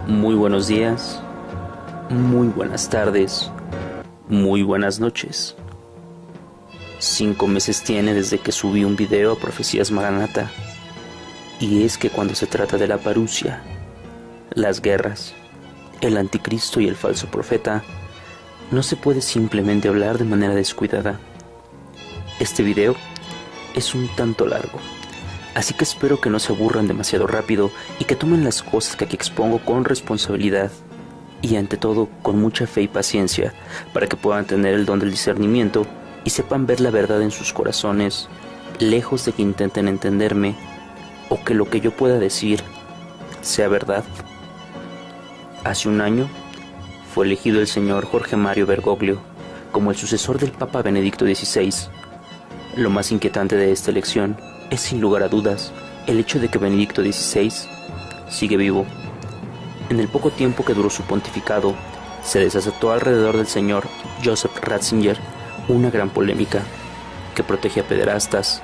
Muy buenos días, muy buenas tardes, muy buenas noches. 5 meses tiene desde que subí un video a Profecías Maranata. Y es que cuando se trata de la parusia, las guerras, el anticristo y el falso profeta, no se puede simplemente hablar de manera descuidada. Este video es un tanto largo, así que espero que no se aburran demasiado rápido y que tomen las cosas que aquí expongo con responsabilidad y ante todo con mucha fe y paciencia para que puedan tener el don del discernimiento y sepan ver la verdad en sus corazones, lejos de que intenten entenderme o que lo que yo pueda decir sea verdad. Hace un año fue elegido el señor Jorge Mario Bergoglio como el sucesor del Papa Benedicto XVI. Lo más inquietante de esta elección es sin lugar a dudas el hecho de que Benedicto XVI sigue vivo. En el poco tiempo que duró su pontificado, se desató alrededor del señor Joseph Ratzinger una gran polémica, que protege a pederastas,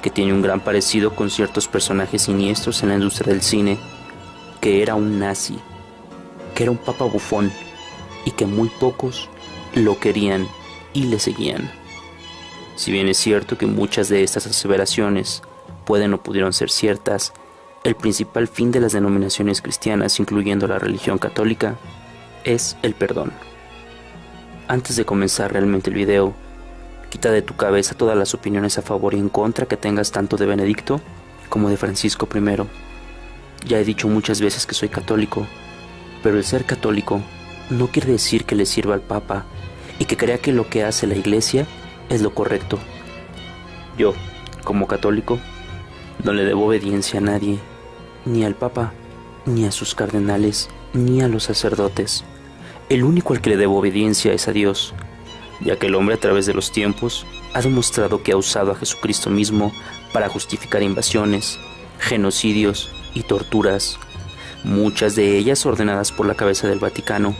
que tiene un gran parecido con ciertos personajes siniestros en la industria del cine, que era un nazi, que era un papa bufón y que muy pocos lo querían y le seguían. Si bien es cierto que muchas de estas aseveraciones pueden o pudieron ser ciertas, el principal fin de las denominaciones cristianas, incluyendo la religión católica, es el perdón. Antes de comenzar realmente el video, quita de tu cabeza todas las opiniones a favor y en contra que tengas tanto de Benedicto como de Francisco I. Ya he dicho muchas veces que soy católico, pero el ser católico no quiere decir que le sirva al Papa y que crea que lo que hace la Iglesia es lo correcto. Yo, como católico, no le debo obediencia a nadie, ni al Papa, ni a sus cardenales, ni a los sacerdotes. El único al que le debo obediencia es a Dios, ya que el hombre a través de los tiempos ha demostrado que ha usado a Jesucristo mismo para justificar invasiones, genocidios y torturas, muchas de ellas ordenadas por la cabeza del Vaticano,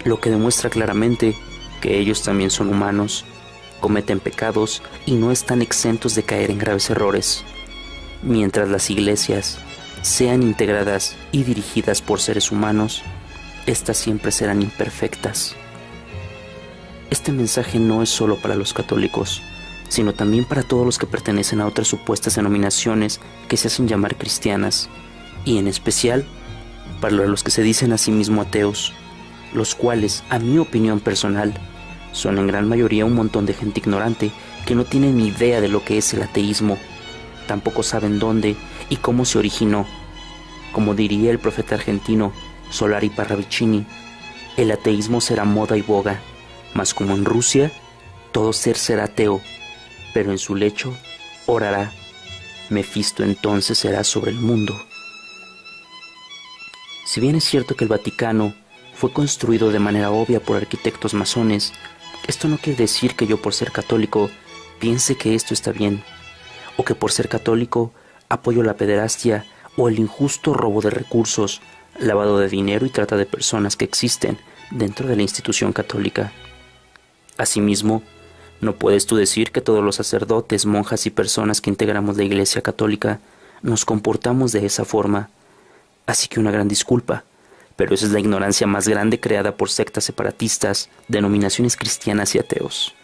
lo que demuestra claramente que ellos también son humanos, cometen pecados y no están exentos de caer en graves errores. Mientras las iglesias sean integradas y dirigidas por seres humanos, estas siempre serán imperfectas. Este mensaje no es solo para los católicos, sino también para todos los que pertenecen a otras supuestas denominaciones que se hacen llamar cristianas, y en especial para los que se dicen a sí mismos ateos, los cuales, a mi opinión personal, son en gran mayoría un montón de gente ignorante que no tiene ni idea de lo que es el ateísmo, tampoco saben dónde y cómo se originó. Como diría el profeta argentino Solari Parravicini, el ateísmo será moda y boga, mas como en Rusia, todo ser será ateo, pero en su lecho orará. Mefisto entonces será sobre el mundo. Si bien es cierto que el Vaticano fue construido de manera obvia por arquitectos masones, esto no quiere decir que yo por ser católico piense que esto está bien, o que por ser católico apoyo la pederastia o el injusto robo de recursos, lavado de dinero y trata de personas que existen dentro de la institución católica. Asimismo, no puedes tú decir que todos los sacerdotes, monjas y personas que integramos la Iglesia Católica nos comportamos de esa forma. Así que una gran disculpa, pero esa es la ignorancia más grande creada por sectas separatistas, denominaciones cristianas y ateos.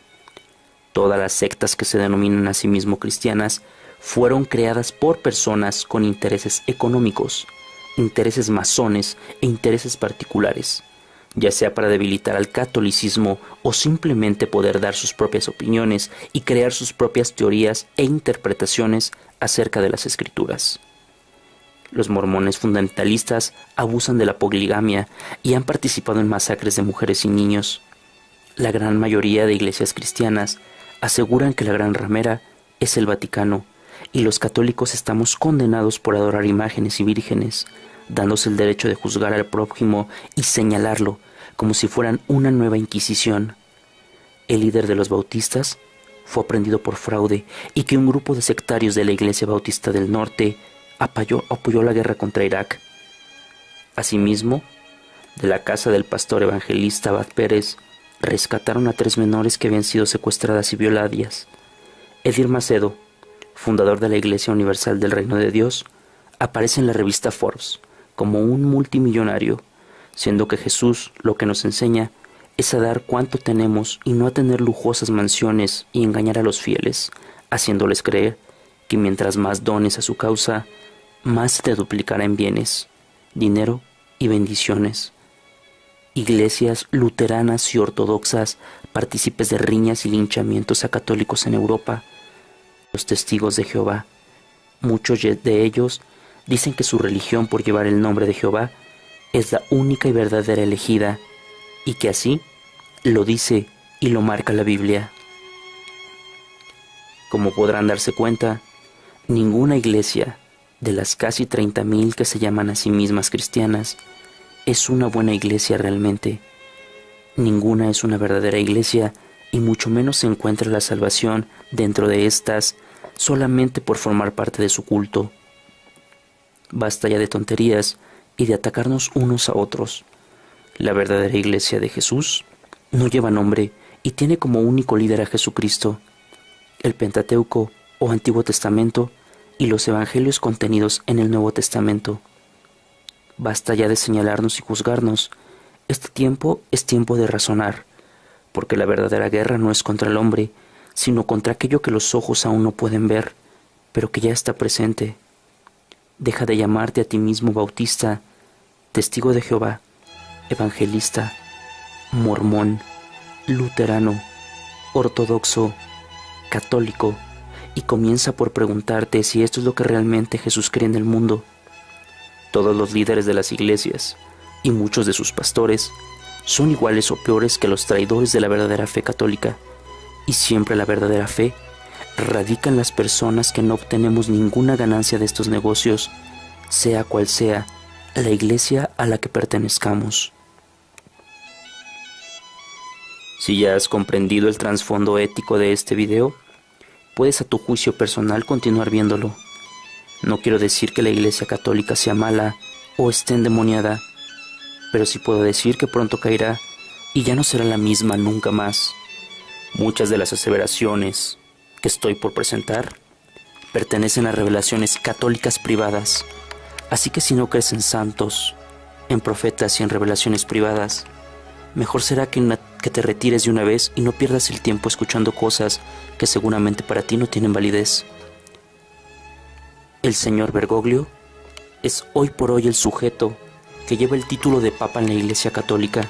Todas las sectas que se denominan a sí mismo cristianas fueron creadas por personas con intereses económicos, intereses masones e intereses particulares, ya sea para debilitar al catolicismo o simplemente poder dar sus propias opiniones y crear sus propias teorías e interpretaciones acerca de las escrituras. Los mormones fundamentalistas abusan de la poligamia y han participado en masacres de mujeres y niños. La gran mayoría de iglesias cristianas aseguran que la gran ramera es el Vaticano y los católicos estamos condenados por adorar imágenes y vírgenes, dándose el derecho de juzgar al prójimo y señalarlo como si fueran una nueva Inquisición. El líder de los bautistas fue prendido por fraude y que un grupo de sectarios de la Iglesia Bautista del Norte apoyó la guerra contra Irak. Asimismo, de la casa del pastor evangelista Abad Pérez, rescataron a 3 menores que habían sido secuestradas y violadas. Edir Macedo, fundador de la Iglesia Universal del Reino de Dios, aparece en la revista Forbes como un multimillonario siendo que Jesús lo que nos enseña es a dar cuanto tenemos y no a tener lujosas mansiones y engañar a los fieles, haciéndoles creer que mientras más dones a su causa, más se te duplicará en bienes, dinero y bendiciones. Iglesias luteranas y ortodoxas, partícipes de riñas y linchamientos a católicos en Europa, los testigos de Jehová. Muchos de ellos dicen que su religión, por llevar el nombre de Jehová, es la única y verdadera elegida, y que así lo dice y lo marca la Biblia. Como podrán darse cuenta, ninguna iglesia de las casi 30,000 que se llaman a sí mismas cristianas es una buena iglesia realmente. Ninguna es una verdadera iglesia, y mucho menos se encuentra la salvación dentro de estas solamente por formar parte de su culto. Basta ya de tonterías y de atacarnos unos a otros. La verdadera iglesia de Jesús no lleva nombre y tiene como único líder a Jesucristo. El Pentateuco o Antiguo Testamento y los evangelios contenidos en el Nuevo Testamento. Basta ya de señalarnos y juzgarnos. Este tiempo es tiempo de razonar, porque la verdadera guerra no es contra el hombre, sino contra aquello que los ojos aún no pueden ver, pero que ya está presente. Deja de llamarte a ti mismo bautista, testigo de Jehová, evangelista, mormón, luterano, ortodoxo, católico, y comienza por preguntarte si esto es lo que realmente Jesús cree en el mundo. Todos los líderes de las iglesias y muchos de sus pastores son iguales o peores que los traidores de la verdadera fe católica, y siempre la verdadera fe radica en las personas que no obtenemos ninguna ganancia de estos negocios, sea cual sea la iglesia a la que pertenezcamos. Si ya has comprendido el trasfondo ético de este video, puedes a tu juicio personal continuar viéndolo. No quiero decir que la Iglesia Católica sea mala o esté endemoniada, pero sí puedo decir que pronto caerá y ya no será la misma nunca más. Muchas de las aseveraciones que estoy por presentar pertenecen a revelaciones católicas privadas, así que si no crees en santos, en profetas y en revelaciones privadas, mejor será que te retires de una vez y no pierdas el tiempo escuchando cosas que seguramente para ti no tienen validez. El señor Bergoglio es hoy por hoy el sujeto que lleva el título de Papa en la Iglesia Católica,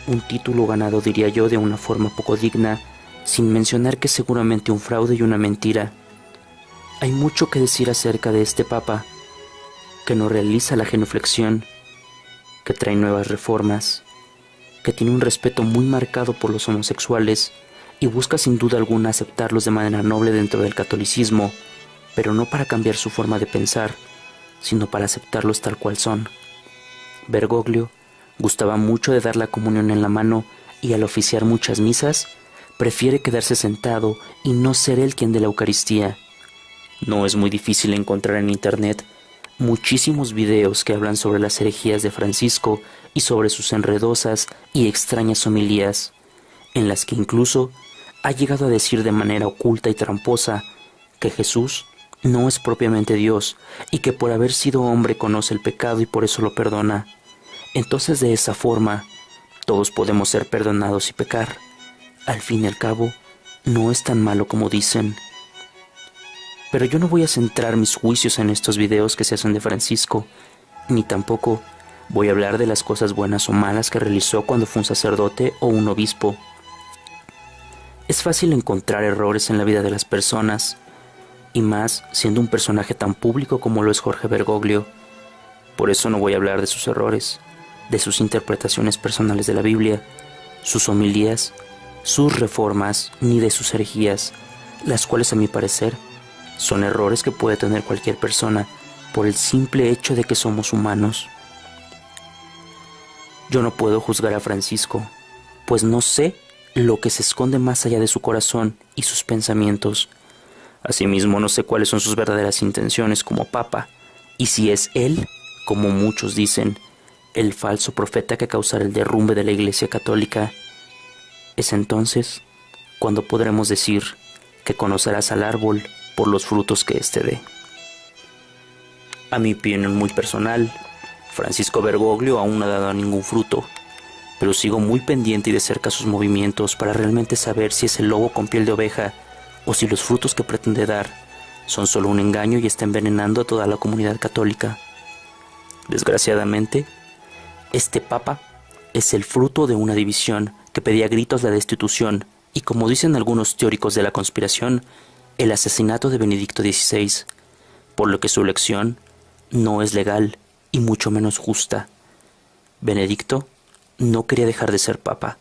un título ganado, diría yo, de una forma poco digna, sin mencionar que es seguramente un fraude y una mentira. Hay mucho que decir acerca de este Papa, que no realiza la genuflexión, que trae nuevas reformas, que tiene un respeto muy marcado por los homosexuales y busca sin duda alguna aceptarlos de manera noble dentro del catolicismo, pero no para cambiar su forma de pensar, sino para aceptarlos tal cual son. Bergoglio gustaba mucho de dar la comunión en la mano y al oficiar muchas misas, prefiere quedarse sentado y no ser él quien dé la Eucaristía. No es muy difícil encontrar en internet muchísimos videos que hablan sobre las herejías de Francisco y sobre sus enredosas y extrañas homilías, en las que incluso ha llegado a decir de manera oculta y tramposa que Jesús no es propiamente Dios y que por haber sido hombre conoce el pecado y por eso lo perdona. Entonces de esa forma todos podemos ser perdonados y pecar. Al fin y al cabo, no es tan malo como dicen. Pero yo no voy a centrar mis juicios en estos videos que se hacen de Francisco, ni tampoco voy a hablar de las cosas buenas o malas que realizó cuando fue un sacerdote o un obispo. Es fácil encontrar errores en la vida de las personas, y más siendo un personaje tan público como lo es Jorge Bergoglio. Por eso no voy a hablar de sus errores, de sus interpretaciones personales de la Biblia, sus homilías, sus reformas, ni de sus herejías, las cuales a mi parecer son errores que puede tener cualquier persona por el simple hecho de que somos humanos. Yo no puedo juzgar a Francisco, pues no sé lo que se esconde más allá de su corazón y sus pensamientos. Asimismo, no sé cuáles son sus verdaderas intenciones como papa, y si es él, como muchos dicen, el falso profeta que causará el derrumbe de la Iglesia Católica. Es entonces cuando podremos decir que conocerás al árbol por los frutos que éste dé. A mi opinión muy personal, Francisco Bergoglio aún no ha dado ningún fruto, pero sigo muy pendiente y de cerca sus movimientos para realmente saber si es el lobo con piel de oveja o si los frutos que pretende dar son solo un engaño y está envenenando a toda la comunidad católica. Desgraciadamente, este papa es el fruto de una división que pedía a gritos la destitución y, como dicen algunos teóricos de la conspiración, el asesinato de Benedicto XVI, por lo que su elección no es legal y mucho menos justa. Benedicto no quería dejar de ser papa.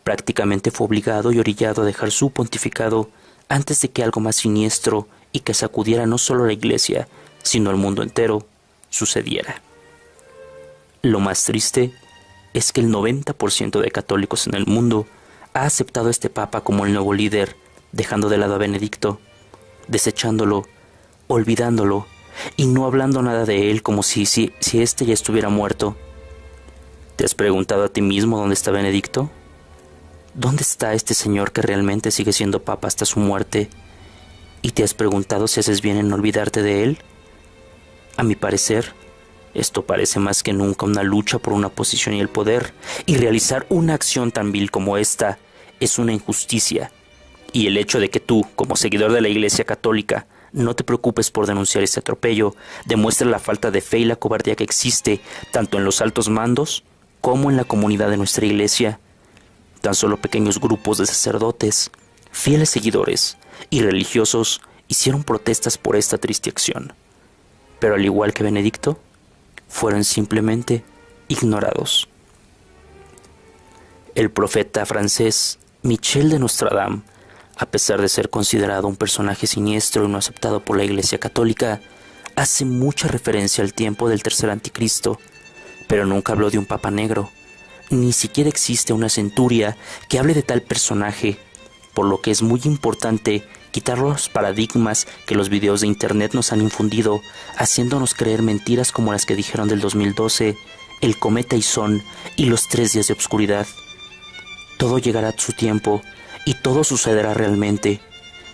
Prácticamente fue obligado y orillado a dejar su pontificado antes de que algo más siniestro y que sacudiera no solo a la Iglesia, sino al mundo entero, sucediera. Lo más triste es que el 90% de católicos en el mundo ha aceptado a este papa como el nuevo líder, dejando de lado a Benedicto, desechándolo, olvidándolo y no hablando nada de él como si éste ya estuviera muerto. ¿Te has preguntado a ti mismo dónde está Benedicto? ¿Dónde está este señor que realmente sigue siendo papa hasta su muerte? ¿Y te has preguntado si haces bien en no olvidarte de él? A mi parecer, esto parece más que nunca una lucha por una posición y el poder, y realizar una acción tan vil como esta es una injusticia. Y el hecho de que tú, como seguidor de la Iglesia Católica, no te preocupes por denunciar este atropello, demuestra la falta de fe y la cobardía que existe, tanto en los altos mandos como en la comunidad de nuestra Iglesia. Tan solo pequeños grupos de sacerdotes, fieles seguidores y religiosos hicieron protestas por esta triste acción. Pero al igual que Benedicto, fueron simplemente ignorados. El profeta francés Michel de Nostradam, a pesar de ser considerado un personaje siniestro y no aceptado por la Iglesia Católica, hace mucha referencia al tiempo del tercer anticristo, pero nunca habló de un papa negro. Ni siquiera existe una centuria que hable de tal personaje, por lo que es muy importante quitar los paradigmas que los videos de internet nos han infundido, haciéndonos creer mentiras como las que dijeron del 2012, el cometa Ison y los 3 días de oscuridad. Todo llegará a su tiempo y todo sucederá realmente,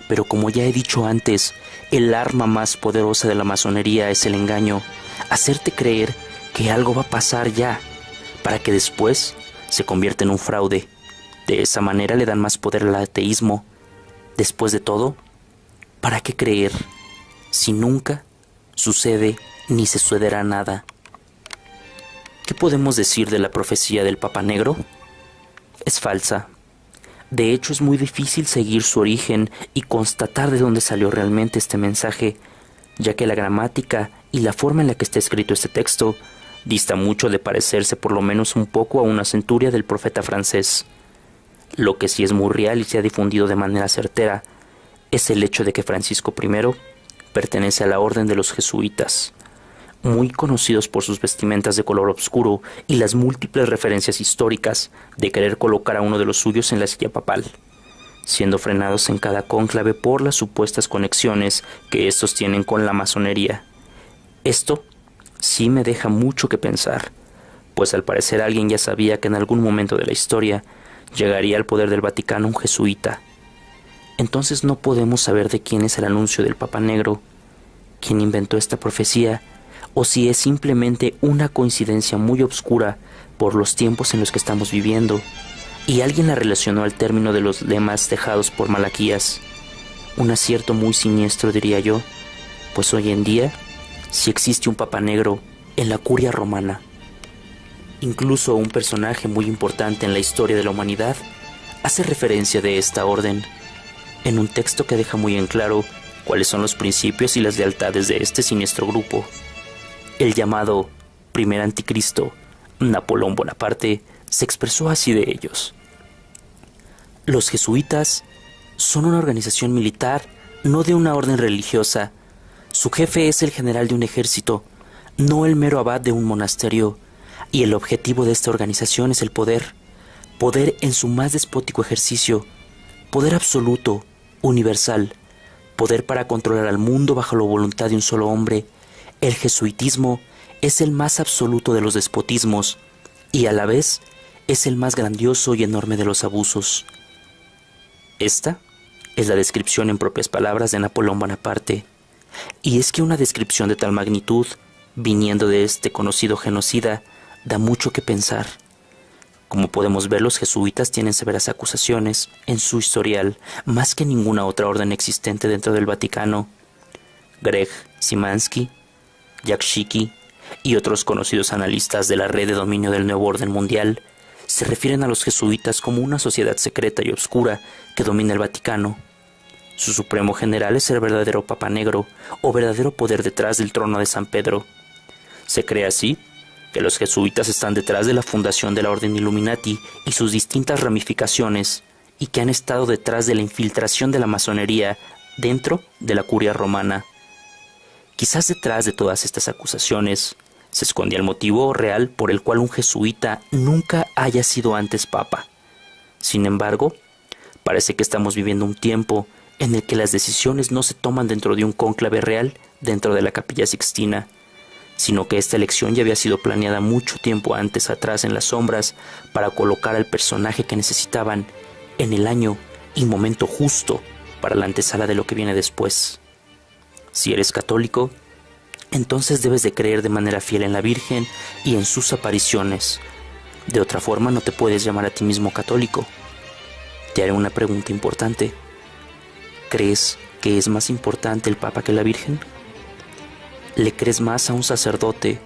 pero como ya he dicho antes, el arma más poderosa de la masonería es el engaño, hacerte creer que algo va a pasar ya, para que después se convierta en un fraude. De esa manera le dan más poder al ateísmo. Después de todo, ¿para qué creer si nunca sucede ni se sucederá nada? ¿Qué podemos decir de la profecía del Papa Negro? Es falsa. De hecho, es muy difícil seguir su origen y constatar de dónde salió realmente este mensaje, ya que la gramática y la forma en la que está escrito este texto dista mucho de parecerse por lo menos un poco a una centuria del profeta francés. Lo que sí es muy real y se ha difundido de manera certera es el hecho de que Francisco I pertenece a la orden de los jesuitas, muy conocidos por sus vestimentas de color oscuro y las múltiples referencias históricas de querer colocar a uno de los suyos en la silla papal, siendo frenados en cada cónclave por las supuestas conexiones que estos tienen con la masonería. Esto sí me deja mucho que pensar, pues al parecer alguien ya sabía que en algún momento de la historia llegaría al poder del Vaticano un jesuita. Entonces no podemos saber de quién es el anuncio del Papa Negro, quién inventó esta profecía, o si es simplemente una coincidencia muy obscura por los tiempos en los que estamos viviendo, y alguien la relacionó al término de los lemas dejados por Malaquías. Un acierto muy siniestro, diría yo, pues hoy en día sí existe un Papa Negro en la Curia Romana. Incluso un personaje muy importante en la historia de la humanidad hace referencia de esta orden, en un texto que deja muy en claro cuáles son los principios y las lealtades de este siniestro grupo. El llamado primer anticristo, Napoleón Bonaparte, se expresó así de ellos: los jesuitas son una organización militar, no de una orden religiosa. Su jefe es el general de un ejército, no el mero abad de un monasterio, y el objetivo de esta organización es el poder, poder en su más despótico ejercicio, poder absoluto, universal, poder para controlar al mundo bajo la voluntad de un solo hombre. El jesuitismo es el más absoluto de los despotismos y a la vez es el más grandioso y enorme de los abusos. Esta es la descripción en propias palabras de Napoleón Bonaparte, y es que una descripción de tal magnitud viniendo de este conocido genocida, da mucho que pensar. Como podemos ver, los jesuitas tienen severas acusaciones en su historial, más que ninguna otra orden existente dentro del Vaticano. Greg Simansky, Jack Shiki y otros conocidos analistas de la red de dominio del nuevo orden mundial se refieren a los jesuitas como una sociedad secreta y oscura que domina el Vaticano. Su supremo general es el verdadero Papa Negro o verdadero poder detrás del trono de San Pedro. Se cree así que los jesuitas están detrás de la fundación de la Orden Illuminati y sus distintas ramificaciones, y que han estado detrás de la infiltración de la masonería dentro de la curia romana. Quizás detrás de todas estas acusaciones se escondía el motivo real por el cual un jesuita nunca haya sido antes papa. Sin embargo, parece que estamos viviendo un tiempo en el que las decisiones no se toman dentro de un cónclave real dentro de la Capilla Sixtina, sino que esta elección ya había sido planeada mucho tiempo antes atrás en las sombras para colocar al personaje que necesitaban en el año y momento justo para la antesala de lo que viene después. Si eres católico, entonces debes de creer de manera fiel en la Virgen y en sus apariciones. De otra forma no te puedes llamar a ti mismo católico. Te haré una pregunta importante. ¿Crees que es más importante el Papa que la Virgen? ¿Le crees más a un sacerdote,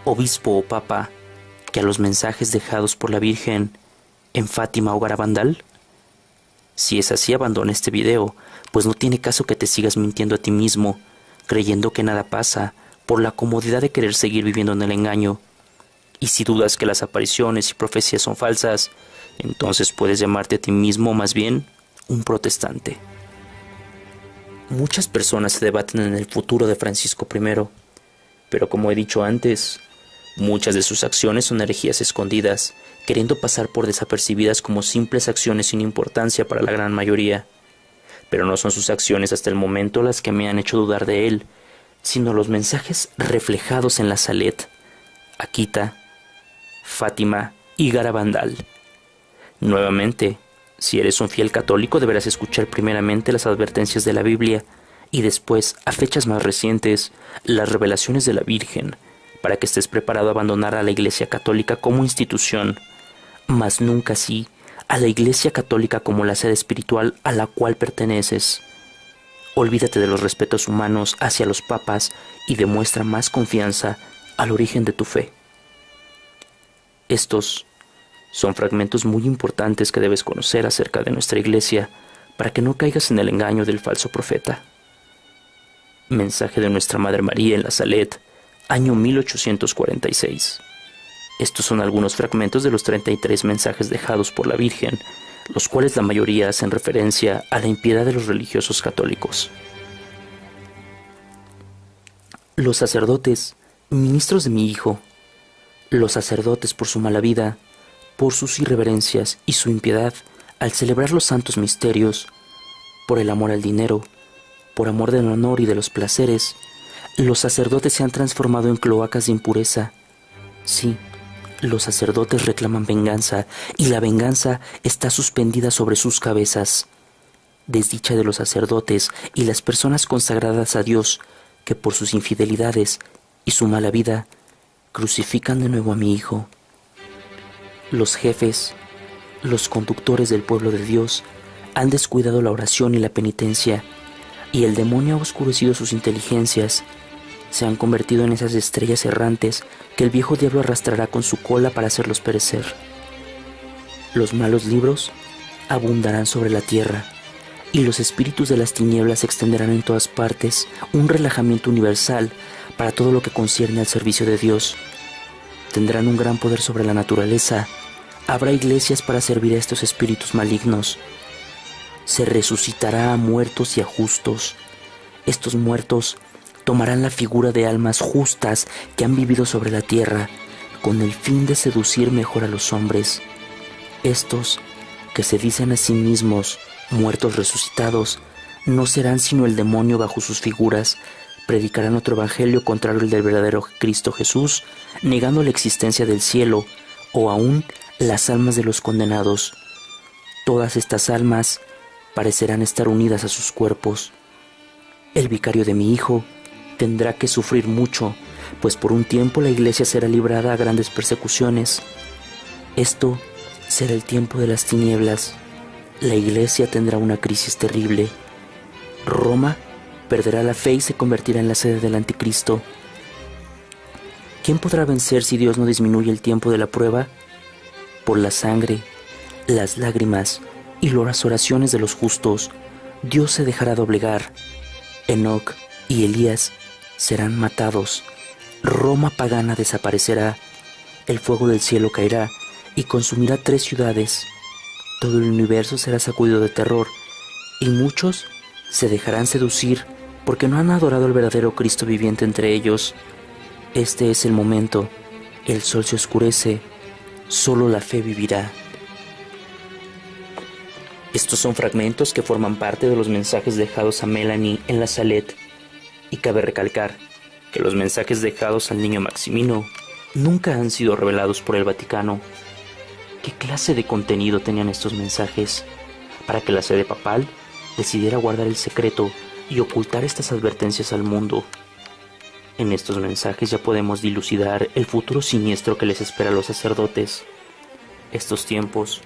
obispo o papa que a los mensajes dejados por la Virgen en Fátima o Garabandal? Si es así, abandona este video, pues no tiene caso que te sigas mintiendo a ti mismo, creyendo que nada pasa por la comodidad de querer seguir viviendo en el engaño. Y si dudas que las apariciones y profecías son falsas, entonces puedes llamarte a ti mismo más bien un protestante. Muchas personas se debaten en el futuro de Francisco I, pero como he dicho antes, muchas de sus acciones son herejías escondidas, queriendo pasar por desapercibidas como simples acciones sin importancia para la gran mayoría. Pero no son sus acciones hasta el momento las que me han hecho dudar de él, sino los mensajes reflejados en la Salet, Akita, Fátima y Garabandal. Nuevamente, si eres un fiel católico deberás escuchar primeramente las advertencias de la Biblia y después, a fechas más recientes, las revelaciones de la Virgen, para que estés preparado a abandonar a la Iglesia Católica como institución, mas nunca así a la Iglesia Católica como la sede espiritual a la cual perteneces. Olvídate de los respetos humanos hacia los papas y demuestra más confianza al origen de tu fe. Estos son fragmentos muy importantes que debes conocer acerca de nuestra Iglesia para que no caigas en el engaño del falso profeta. Mensaje de Nuestra Madre María en la Salet, año 1846. Estos son algunos fragmentos de los 33 mensajes dejados por la Virgen, los cuales la mayoría hacen referencia a la impiedad de los religiosos católicos. Los sacerdotes, ministros de mi hijo, los sacerdotes por su mala vida, por sus irreverencias y su impiedad al celebrar los santos misterios, por el amor al dinero, por amor del honor y de los placeres, los sacerdotes se han transformado en cloacas de impureza. Sí, los sacerdotes reclaman venganza y la venganza está suspendida sobre sus cabezas. Desdicha de los sacerdotes y las personas consagradas a Dios que por sus infidelidades y su mala vida crucifican de nuevo a mi hijo. Los jefes, los conductores del pueblo de Dios han descuidado la oración y la penitencia, y el demonio ha oscurecido sus inteligencias. Se han convertido en esas estrellas errantes que el viejo diablo arrastrará con su cola para hacerlos perecer. Los malos libros abundarán sobre la tierra, y los espíritus de las tinieblas extenderán en todas partes un relajamiento universal para todo lo que concierne al servicio de Dios. Tendrán un gran poder sobre la naturaleza. Habrá iglesias para servir a estos espíritus malignos. Se resucitará a muertos y a justos. Estos muertos tomarán la figura de almas justas que han vivido sobre la tierra, con el fin de seducir mejor a los hombres. Estos, que se dicen a sí mismos muertos resucitados, no serán sino el demonio bajo sus figuras. Predicarán otro evangelio contrario al del verdadero Cristo Jesús, negando la existencia del cielo o aún las almas de los condenados. Todas estas almas parecerán estar unidas a sus cuerpos. El vicario de mi hijo tendrá que sufrir mucho pues por un tiempo la iglesia será librada a grandes persecuciones. Esto será el tiempo de las tinieblas. La iglesia tendrá una crisis terrible. Roma perderá la fe y se convertirá en la sede del anticristo. ¿Quién podrá vencer si Dios no disminuye el tiempo de la prueba? Por la sangre, las lágrimas y las oraciones de los justos, Dios se dejará doblegar. Enoc y Elías serán matados. Roma pagana desaparecerá. El fuego del cielo caerá y consumirá 3 ciudades. Todo el universo será sacudido de terror y muchos se dejarán seducir porque no han adorado al verdadero Cristo viviente entre ellos. Este es el momento. El sol se oscurece. Solo la fe vivirá. Estos son fragmentos que forman parte de los mensajes dejados a Melanie en la Salette, y cabe recalcar que los mensajes dejados al niño Maximino nunca han sido revelados por el Vaticano. ¿Qué clase de contenido tenían estos mensajes para que la sede papal decidiera guardar el secreto y ocultar estas advertencias al mundo? En estos mensajes ya podemos dilucidar el futuro siniestro que les espera a los sacerdotes. Estos tiempos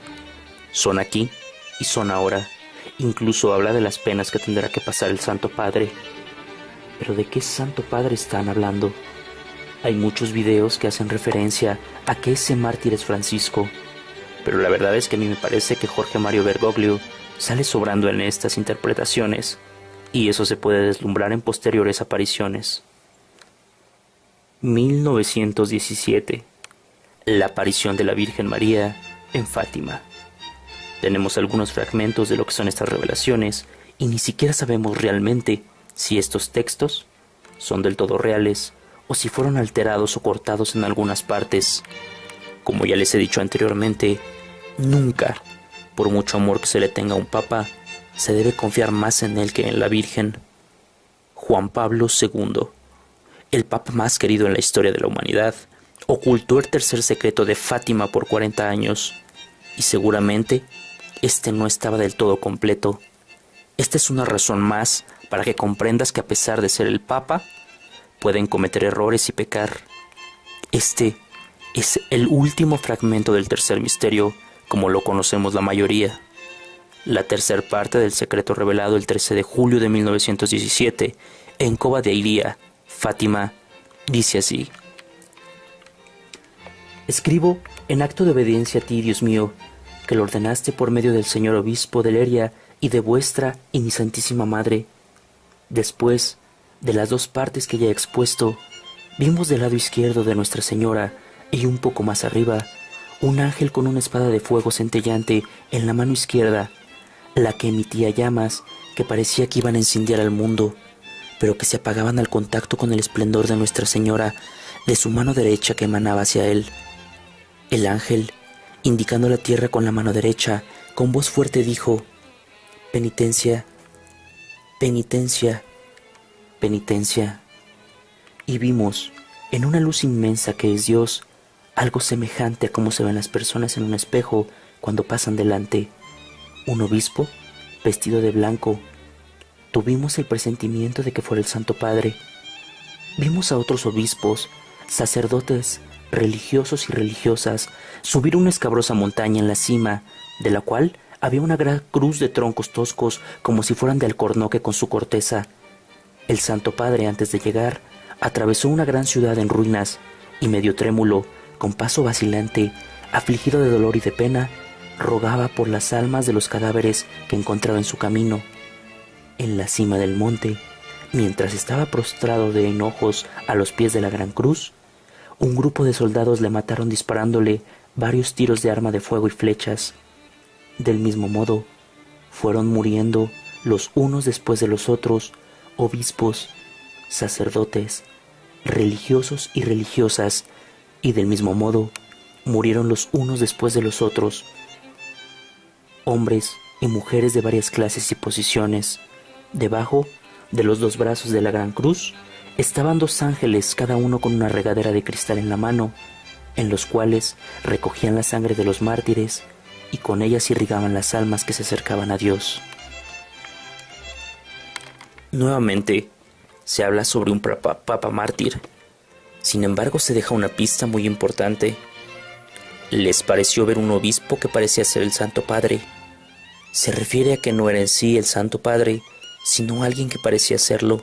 son aquí y son ahora. Incluso habla de las penas que tendrá que pasar el Santo Padre. ¿Pero de qué Santo Padre están hablando? Hay muchos videos que hacen referencia a que ese mártir es Francisco, pero la verdad es que a mí me parece que Jorge Mario Bergoglio sale sobrando en estas interpretaciones, y eso se puede deslumbrar en posteriores apariciones. 1917. La aparición de la Virgen María en Fátima. Tenemos algunos fragmentos de lo que son estas revelaciones y ni siquiera sabemos realmente si estos textos son del todo reales o si fueron alterados o cortados en algunas partes. Como ya les he dicho anteriormente, nunca, por mucho amor que se le tenga a un papa, se debe confiar más en él que en la Virgen. Juan Pablo II, el papa más querido en la historia de la humanidad, ocultó el tercer secreto de Fátima por 40 años, y seguramente este no estaba del todo completo. Esta es una razón más para que comprendas que a pesar de ser el papa, pueden cometer errores y pecar. Este es el último fragmento del tercer misterio, como lo conocemos la mayoría. La tercera parte del secreto revelado el 13 de julio de 1917 en Cova de Iría, Fátima, dice así: escribo en acto de obediencia a ti, Dios mío, que lo ordenaste por medio del señor obispo de Leria y de vuestra y mi santísima madre. Después de las 2 partes que ya he expuesto, vimos del lado izquierdo de Nuestra Señora y un poco más arriba un ángel con una espada de fuego centellante en la mano izquierda, la que emitía llamas que parecía que iban a incendiar al mundo, pero que se apagaban al contacto con el esplendor de Nuestra Señora de su mano derecha que emanaba hacia él. El ángel, indicando la tierra con la mano derecha, con voz fuerte dijo: penitencia, penitencia, penitencia. Y vimos, en una luz inmensa que es Dios, algo semejante a cómo se ven las personas en un espejo cuando pasan delante. Un obispo, vestido de blanco. Tuvimos el presentimiento de que fuera el Santo Padre. Vimos a otros obispos, sacerdotes, religiosos y religiosas, subir una escabrosa montaña en la cima, de la cual había una gran cruz de troncos toscos como si fueran de alcornoque con su corteza. El Santo Padre, antes de llegar, atravesó una gran ciudad en ruinas y, medio trémulo, con paso vacilante, afligido de dolor y de pena, rogaba por las almas de los cadáveres que encontraba en su camino. En la cima del monte, mientras estaba prostrado de enojos a los pies de la gran cruz, un grupo de soldados le mataron disparándole varios tiros de arma de fuego y flechas. Del mismo modo, fueron muriendo los unos después de los otros, obispos, sacerdotes, religiosos y religiosas, y del mismo modo, murieron los unos después de los otros, hombres y mujeres de varias clases y posiciones. Debajo de los 2 brazos de la gran cruz estaban 2 ángeles, cada uno con una regadera de cristal en la mano, en los cuales recogían la sangre de los mártires y con ellas irrigaban las almas que se acercaban a Dios. Nuevamente se habla sobre un papa mártir, Sin embargo, se deja una pista muy importante. Les pareció ver un obispo que parecía ser el Santo Padre. Se refiere a que no era en sí el Santo Padre, sino alguien que parecía serlo.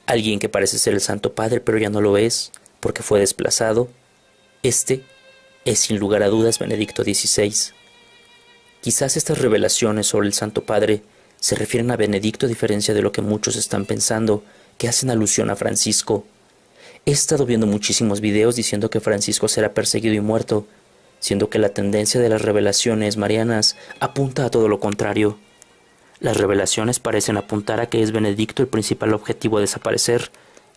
Alguien que parece ser el Santo Padre, pero ya no lo es, porque fue desplazado. Este es sin lugar a dudas Benedicto XVI. Quizás estas revelaciones sobre el Santo Padre se refieren a Benedicto a diferencia de lo que muchos están pensando, que hacen alusión a Francisco. He estado viendo muchísimos videos diciendo que Francisco será perseguido y muerto, siendo que la tendencia de las revelaciones marianas apunta a todo lo contrario. Las revelaciones parecen apuntar a que es Benedicto el principal objetivo a desaparecer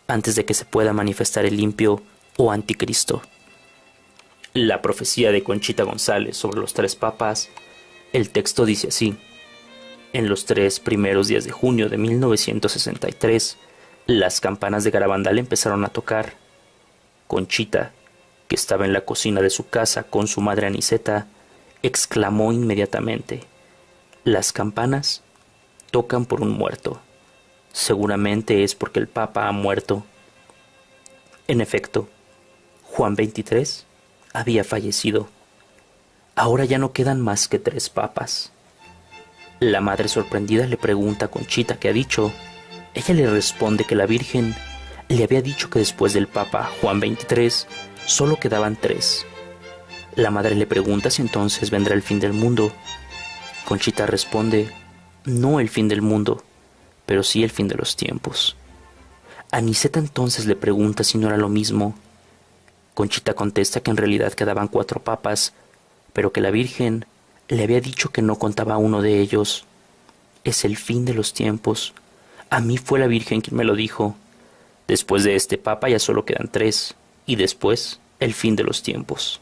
antes de que se pueda manifestar el limpio o anticristo. La profecía de Conchita González sobre los 3 papas, el texto dice así: en los 3 primeros días de junio de 1963, las campanas de Garabandal empezaron a tocar. Conchita, que estaba en la cocina de su casa con su madre Aniceta, exclamó inmediatamente: «Las campanas tocan por un muerto. Seguramente es porque el Papa ha muerto». En efecto, Juan XXIII había fallecido. Ahora ya no quedan más que 3 papas. La madre sorprendida le pregunta a Conchita qué ha dicho. Ella le responde que la Virgen le había dicho que después del Papa Juan XXIII solo quedaban 3. La madre le pregunta si entonces vendrá el fin del mundo. Conchita responde: no el fin del mundo, pero sí el fin de los tiempos. Aniceta entonces le pregunta si no era lo mismo. Conchita contesta que en realidad quedaban 4 papas, pero que la Virgen le había dicho que no contaba uno de ellos. Es el fin de los tiempos. A mí fue la Virgen quien me lo dijo. Después de este papa ya solo quedan 3, y después el fin de los tiempos.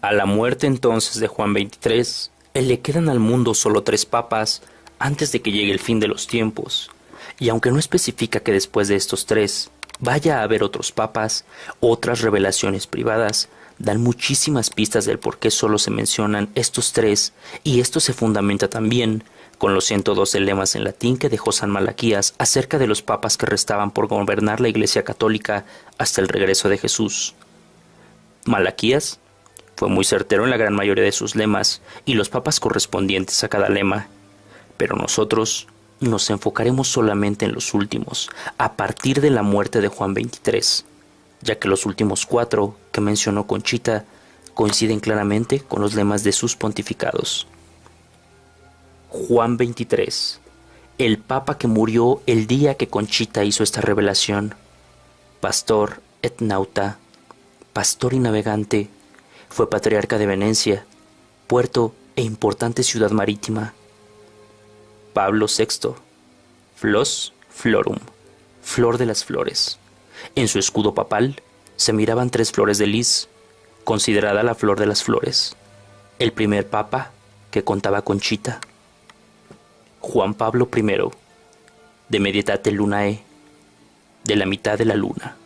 A la muerte entonces de Juan XXIII, le quedan al mundo solo 3 papas antes de que llegue el fin de los tiempos. Y aunque no especifica que después de estos 3 vaya a haber otros papas, otras revelaciones privadas dan muchísimas pistas del por qué solo se mencionan estos 3, y esto se fundamenta también con los 112 lemas en latín que dejó San Malaquías acerca de los papas que restaban por gobernar la Iglesia Católica hasta el regreso de Jesús. Malaquías fue muy certero en la gran mayoría de sus lemas y los papas correspondientes a cada lema, pero nosotros nos enfocaremos solamente en los últimos, a partir de la muerte de Juan XXIII, ya que los últimos 4 que mencionó Conchita coinciden claramente con los lemas de sus pontificados. Juan XXIII, el papa que murió el día que Conchita hizo esta revelación. Pastor et nauta, pastor y navegante, fue patriarca de Venecia, puerto e importante ciudad marítima. Pablo VI, flos florum, flor de las flores. En su escudo papal se miraban 3 flores de lis, considerada la flor de las flores. El primer papa que contaba Conchita. Juan Pablo I, de Medietate Lunae, de la mitad de la luna.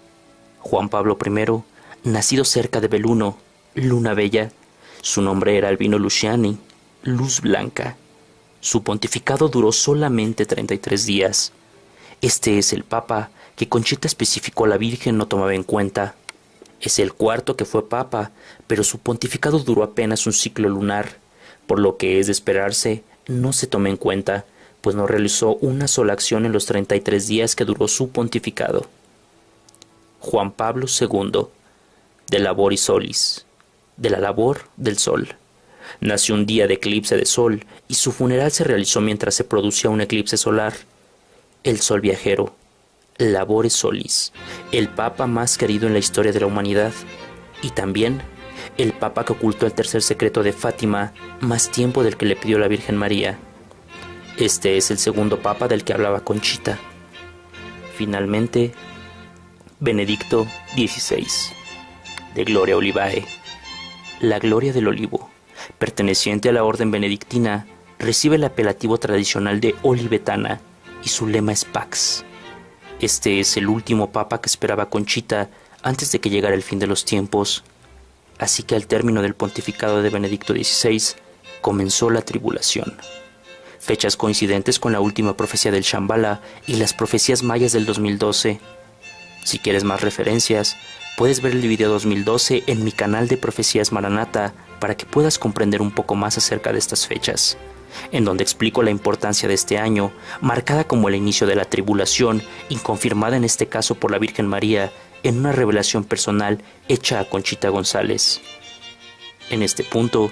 Juan Pablo I, nacido cerca de Beluno, luna bella. Su nombre era Albino Luciani, luz blanca. Su pontificado duró solamente 33 días. Este es el papa que Conchita especificó a la Virgen no tomaba en cuenta. Es el 4º que fue papa, pero su pontificado duró apenas un ciclo lunar, por lo que es de esperarse no se tome en cuenta, pues no realizó una sola acción en los 33 días que duró su pontificado. Juan Pablo II, de Laboris Solis, de la labor del sol. Nació un día de eclipse de sol y su funeral se realizó mientras se producía un eclipse solar. El sol viajero, Labores Solis, el papa más querido en la historia de la humanidad, y también el papa que ocultó el tercer secreto de Fátima más tiempo del que le pidió la Virgen María. Este es el 2º papa del que hablaba Conchita. Finalmente, Benedicto XVI, de Gloria Olivae, la gloria del olivo, perteneciente a la orden benedictina, recibe el apelativo tradicional de Olivetana y su lema es Pax. Este es el último papa que esperaba Conchita antes de que llegara el fin de los tiempos. Así que al término del pontificado de Benedicto XVI comenzó la tribulación. Fechas coincidentes con la última profecía del Shambhala y las profecías mayas del 2012. Si quieres más referencias, puedes ver el video 2012 en mi canal de Profecías Maranata para que puedas comprender un poco más acerca de estas fechas, en donde explico la importancia de este año, marcada como el inicio de la tribulación y confirmada en este caso por la Virgen María en una revelación personal hecha a Conchita González. En este punto,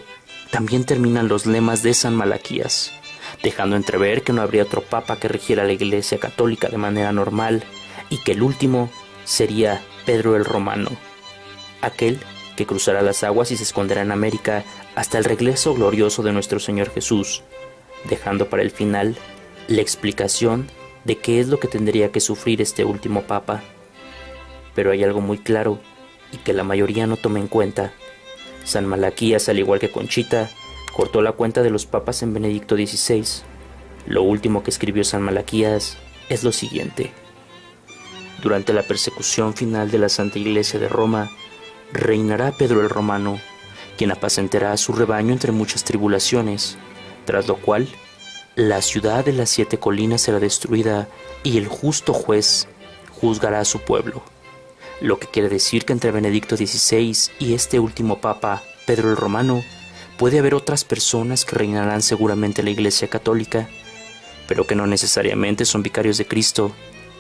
también terminan los lemas de San Malaquías, dejando entrever que no habría otro papa que rigiera la Iglesia Católica de manera normal y que el último sería Pedro el Romano, aquel que cruzará las aguas y se esconderá en América hasta el regreso glorioso de nuestro Señor Jesús, dejando para el final la explicación de qué es lo que tendría que sufrir este último papa. Pero hay algo muy claro y que la mayoría no toma en cuenta. San Malaquías, al igual que Conchita, cortó la cuenta de los papas en Benedicto XVI. Lo último que escribió San Malaquías es lo siguiente: durante la persecución final de la Santa Iglesia de Roma, reinará Pedro el Romano, quien apacentará a su rebaño entre muchas tribulaciones, tras lo cual la ciudad de las 7 colinas será destruida y el justo juez juzgará a su pueblo. Lo que quiere decir que entre Benedicto XVI y este último papa, Pedro el Romano, puede haber otras personas que reinarán seguramente la Iglesia Católica, pero que no necesariamente son vicarios de Cristo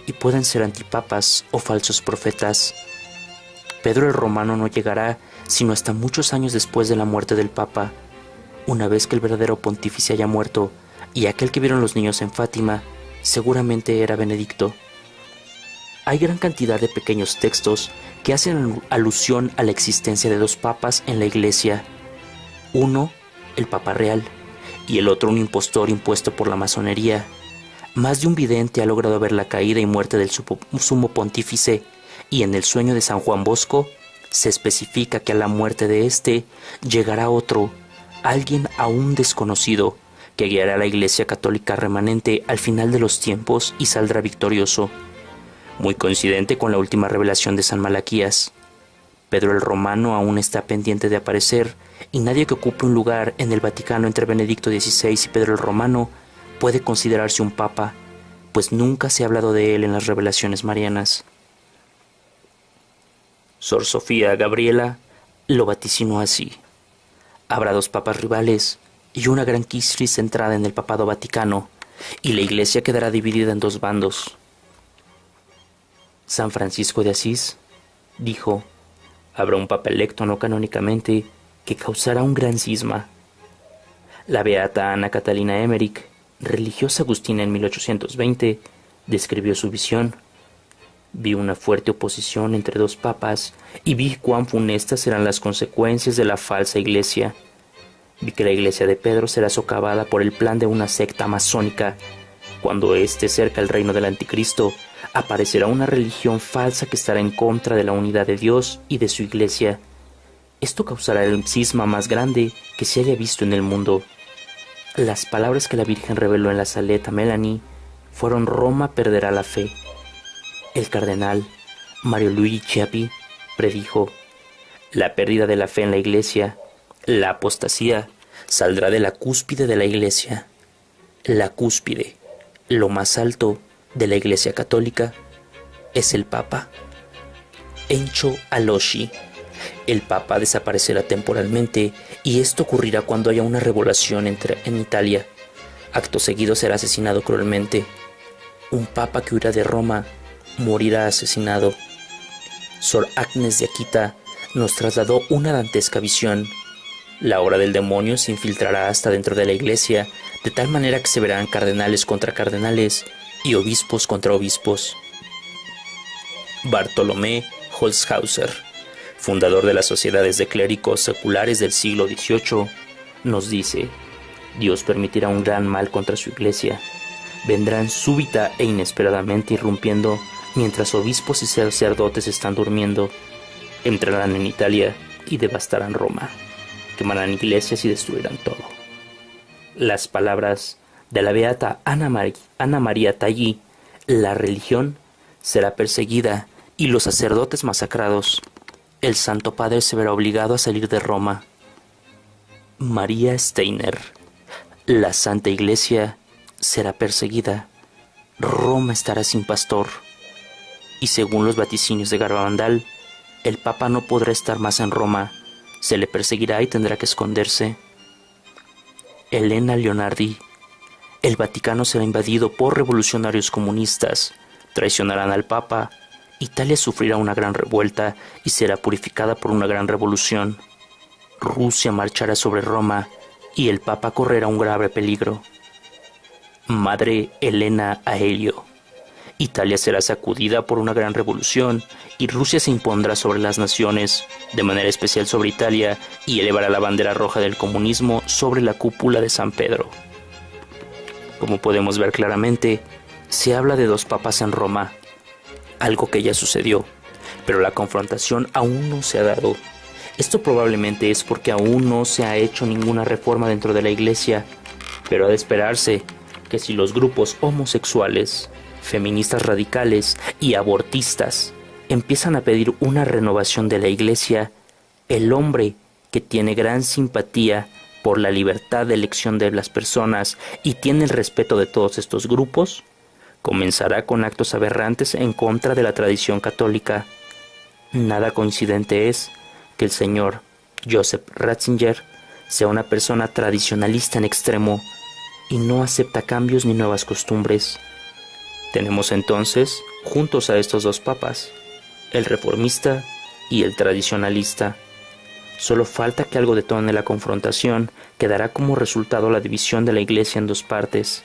y pueden ser antipapas o falsos profetas. Pedro el Romano no llegará sino hasta muchos años después de la muerte del Papa, una vez que el verdadero pontífice haya muerto y aquel que vieron los niños en Fátima seguramente era Benedicto. Hay gran cantidad de pequeños textos que hacen alusión a la existencia de 2 papas en la Iglesia. Uno, el Papa Real, y el otro un impostor impuesto por la masonería. Más de un vidente ha logrado ver la caída y muerte del sumo pontífice, y en el sueño de San Juan Bosco se especifica que a la muerte de este llegará otro, alguien aún desconocido, que guiará a la Iglesia Católica remanente al final de los tiempos y saldrá victorioso. Muy coincidente con la última revelación de San Malaquías. Pedro el Romano aún está pendiente de aparecer, y nadie que ocupe un lugar en el Vaticano entre Benedicto XVI y Pedro el Romano puede considerarse un papa, pues nunca se ha hablado de él en las revelaciones marianas. Sor Sofía Gabriela lo vaticinó así: habrá 2 papas rivales y una gran crisis centrada en el papado vaticano, y la Iglesia quedará dividida en 2 bandos. San Francisco de Asís dijo: habrá un papa electo no canónicamente que causará un gran cisma. La beata Ana Catalina Emmerich, religiosa agustina en 1820, describió su visión: vi una fuerte oposición entre 2 papas y vi cuán funestas serán las consecuencias de la falsa iglesia. Vi que la iglesia de Pedro será socavada por el plan de una secta masónica. Cuando esté cerca el reino del anticristo, aparecerá una religión falsa que estará en contra de la unidad de Dios y de su iglesia. Esto causará el cisma más grande que se haya visto en el mundo. Las palabras que la Virgen reveló en la Saleta Melanie fueron: Roma perderá la fe. El cardenal Mario Luigi Chiappi predijo: la pérdida de la fe en la iglesia, la apostasía, saldrá de la cúspide de la iglesia. La cúspide, lo más alto de la Iglesia Católica, es el Papa. Encho Aloshi: el Papa desaparecerá temporalmente, y esto ocurrirá cuando haya una revolución en Italia. Acto seguido será asesinado cruelmente. Un Papa que huirá de Roma morirá asesinado. Sor Agnes de Akita nos trasladó una dantesca visión. La obra del demonio se infiltrará hasta dentro de la iglesia, de tal manera que se verán cardenales contra cardenales y obispos contra obispos. Bartolomé Holzhauser, fundador de las sociedades de clérigos seculares del siglo XVIII, nos dice: Dios permitirá un gran mal contra su iglesia. Vendrán súbita e inesperadamente irrumpiendo mientras obispos y sacerdotes están durmiendo. Entrarán en Italia y devastarán Roma. Quemarán iglesias y destruirán todo. Las palabras de la beata Ana María Tallí: la religión será perseguida y los sacerdotes masacrados. El Santo Padre se verá obligado a salir de Roma. María Steiner: la Santa Iglesia será perseguida. Roma estará sin pastor. y según los vaticinios de Garabandal, el Papa no podrá estar más en Roma, se le perseguirá y tendrá que esconderse. Elena Leonardi. El Vaticano será invadido por revolucionarios comunistas, traicionarán al Papa, Italia sufrirá una gran revuelta y será purificada por una gran revolución. Rusia marchará sobre Roma y el Papa correrá un grave peligro. Madre Elena Aelio. Italia será sacudida por una gran revolución y Rusia se impondrá sobre las naciones, de manera especial sobre Italia, y elevará la bandera roja del comunismo sobre la cúpula de San Pedro. Como podemos ver claramente, se habla de 2 papas en Roma, algo que ya sucedió, pero la confrontación aún no se ha dado. Esto probablemente es porque aún no se ha hecho ninguna reforma dentro de la Iglesia, pero ha de esperarse que si los grupos homosexuales, feministas radicales y abortistas empiezan a pedir una renovación de la Iglesia, el hombre que tiene gran simpatía por la libertad de elección de las personas y tiene el respeto de todos estos grupos, comenzará con actos aberrantes en contra de la tradición católica. Nada coincidente es que el señor Joseph Ratzinger sea una persona tradicionalista en extremo y no acepta cambios ni nuevas costumbres. Tenemos entonces juntos a estos 2 papas, el reformista y el tradicionalista. Solo falta que algo detone la confrontación, que dará como resultado la división de la Iglesia en 2 partes.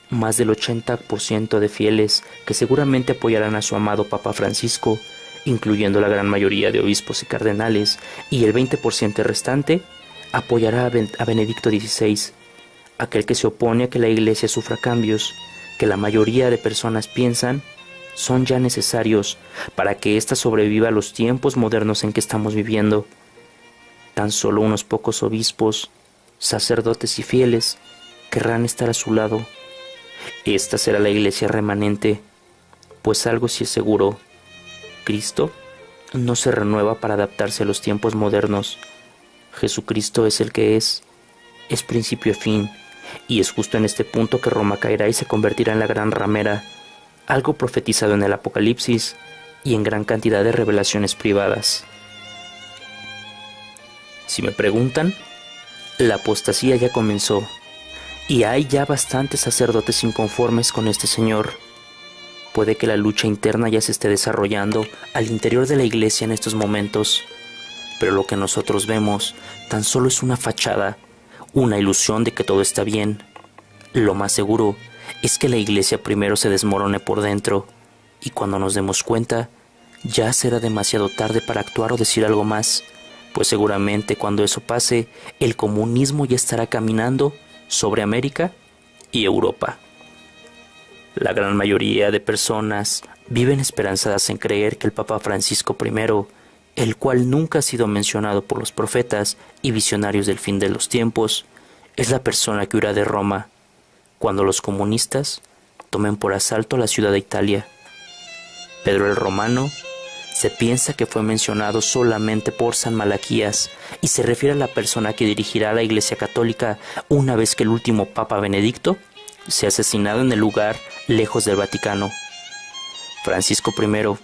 Más del 80% de fieles que seguramente apoyarán a su amado Papa Francisco, incluyendo la gran mayoría de obispos y cardenales, y el 20% restante apoyará a Benedicto XVI, aquel que se opone a que la Iglesia sufra cambios que la mayoría de personas piensan son ya necesarios para que ésta sobreviva a los tiempos modernos en que estamos viviendo. Tan solo unos pocos obispos, sacerdotes y fieles querrán estar a su lado. Esta será la Iglesia remanente, pues algo sí es seguro: Cristo no se renueva para adaptarse a los tiempos modernos. Jesucristo es el que es principio y fin, y es justo en este punto que Roma caerá y se convertirá en la gran ramera, algo profetizado en el Apocalipsis y en gran cantidad de revelaciones privadas. Si me preguntan, la apostasía ya comenzó, y hay ya bastantes sacerdotes inconformes con este señor. Puede que la lucha interna ya se esté desarrollando al interior de la Iglesia en estos momentos, pero lo que nosotros vemos tan solo es una fachada, una ilusión de que todo está bien. Lo más seguro es que la Iglesia primero se desmorone por dentro, y cuando nos demos cuenta, ya será demasiado tarde para actuar o decir algo más, pues seguramente cuando eso pase, el comunismo ya estará caminando sobre América y Europa. La gran mayoría de personas viven esperanzadas en creer que el Papa Francisco I, el cual nunca ha sido mencionado por los profetas y visionarios del fin de los tiempos, es la persona que huirá de Roma cuando los comunistas tomen por asalto la ciudad de Italia. Pedro el Romano se piensa que fue mencionado solamente por San Malaquías y se refiere a la persona que dirigirá la Iglesia Católica una vez que el último Papa Benedicto sea asesinado en el lugar lejos del Vaticano. Francisco I,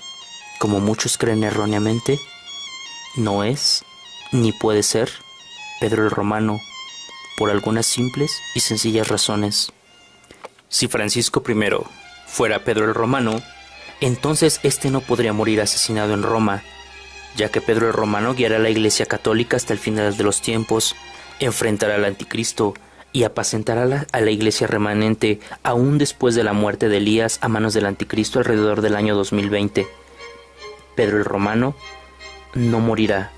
como muchos creen erróneamente, no es ni puede ser Pedro el Romano, por algunas simples y sencillas razones. Si Francisco I fuera Pedro el Romano, entonces este no podría morir asesinado en Roma, ya que Pedro el Romano guiará a la Iglesia Católica hasta el final de los tiempos, enfrentará al Anticristo y apacentará a la Iglesia remanente aún después de la muerte de Elías a manos del Anticristo alrededor del año 2020. Pedro el Romano no morirá.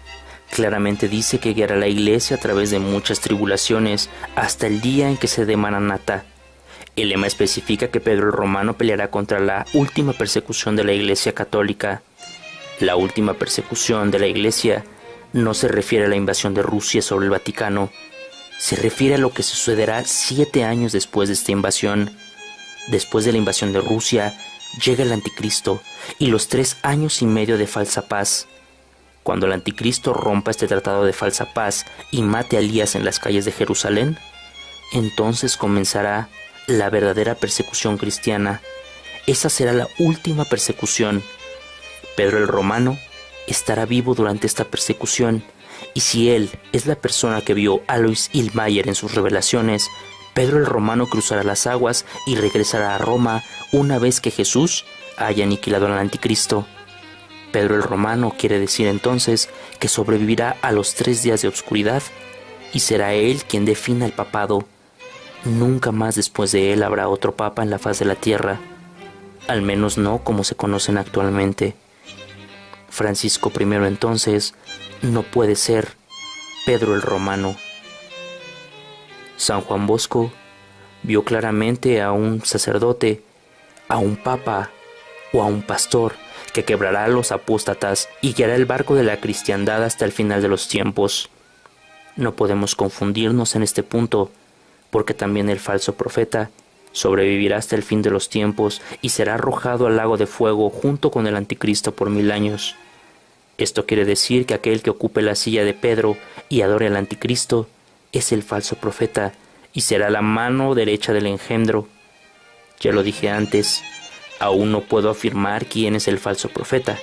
Claramente dice que guiará a la Iglesia a través de muchas tribulaciones hasta el día en que se dé Maranatá. El lema especifica que Pedro el Romano peleará contra la última persecución de la Iglesia Católica. La última persecución de la Iglesia no se refiere a la invasión de Rusia sobre el Vaticano, se refiere a lo que sucederá 7 años después de esta invasión. Después de la invasión de Rusia, llega el Anticristo y los 3 años y medio de falsa paz. Cuando el Anticristo rompa este tratado de falsa paz y mate a Elías en las calles de Jerusalén, entonces comenzará la verdadera persecución cristiana. esa será la última persecución. Pedro el Romano estará vivo durante esta persecución, y si él es la persona que vio a Alois Illmayer en sus revelaciones, Pedro el Romano cruzará las aguas y regresará a Roma una vez que Jesús haya aniquilado al anticristo. Pedro el Romano quiere decir entonces que sobrevivirá a los 3 días de oscuridad y será él quien defina el papado. Nunca más después de él habrá otro papa en la faz de la tierra, al menos no como se conocen actualmente. Francisco I entonces no puede ser Pedro el Romano. San Juan Bosco vio claramente a un sacerdote, a un papa o a un pastor que quebrará a los apóstatas y guiará el barco de la cristiandad hasta el final de los tiempos. No podemos confundirnos en este punto, porque también el falso profeta sobrevivirá hasta el fin de los tiempos y será arrojado al lago de fuego junto con el anticristo por 1000 años. Esto quiere decir que aquel que ocupe la silla de Pedro y adore al anticristo es el falso profeta y será la mano derecha del engendro. Ya lo dije antes, aún no puedo afirmar quién es el falso profeta.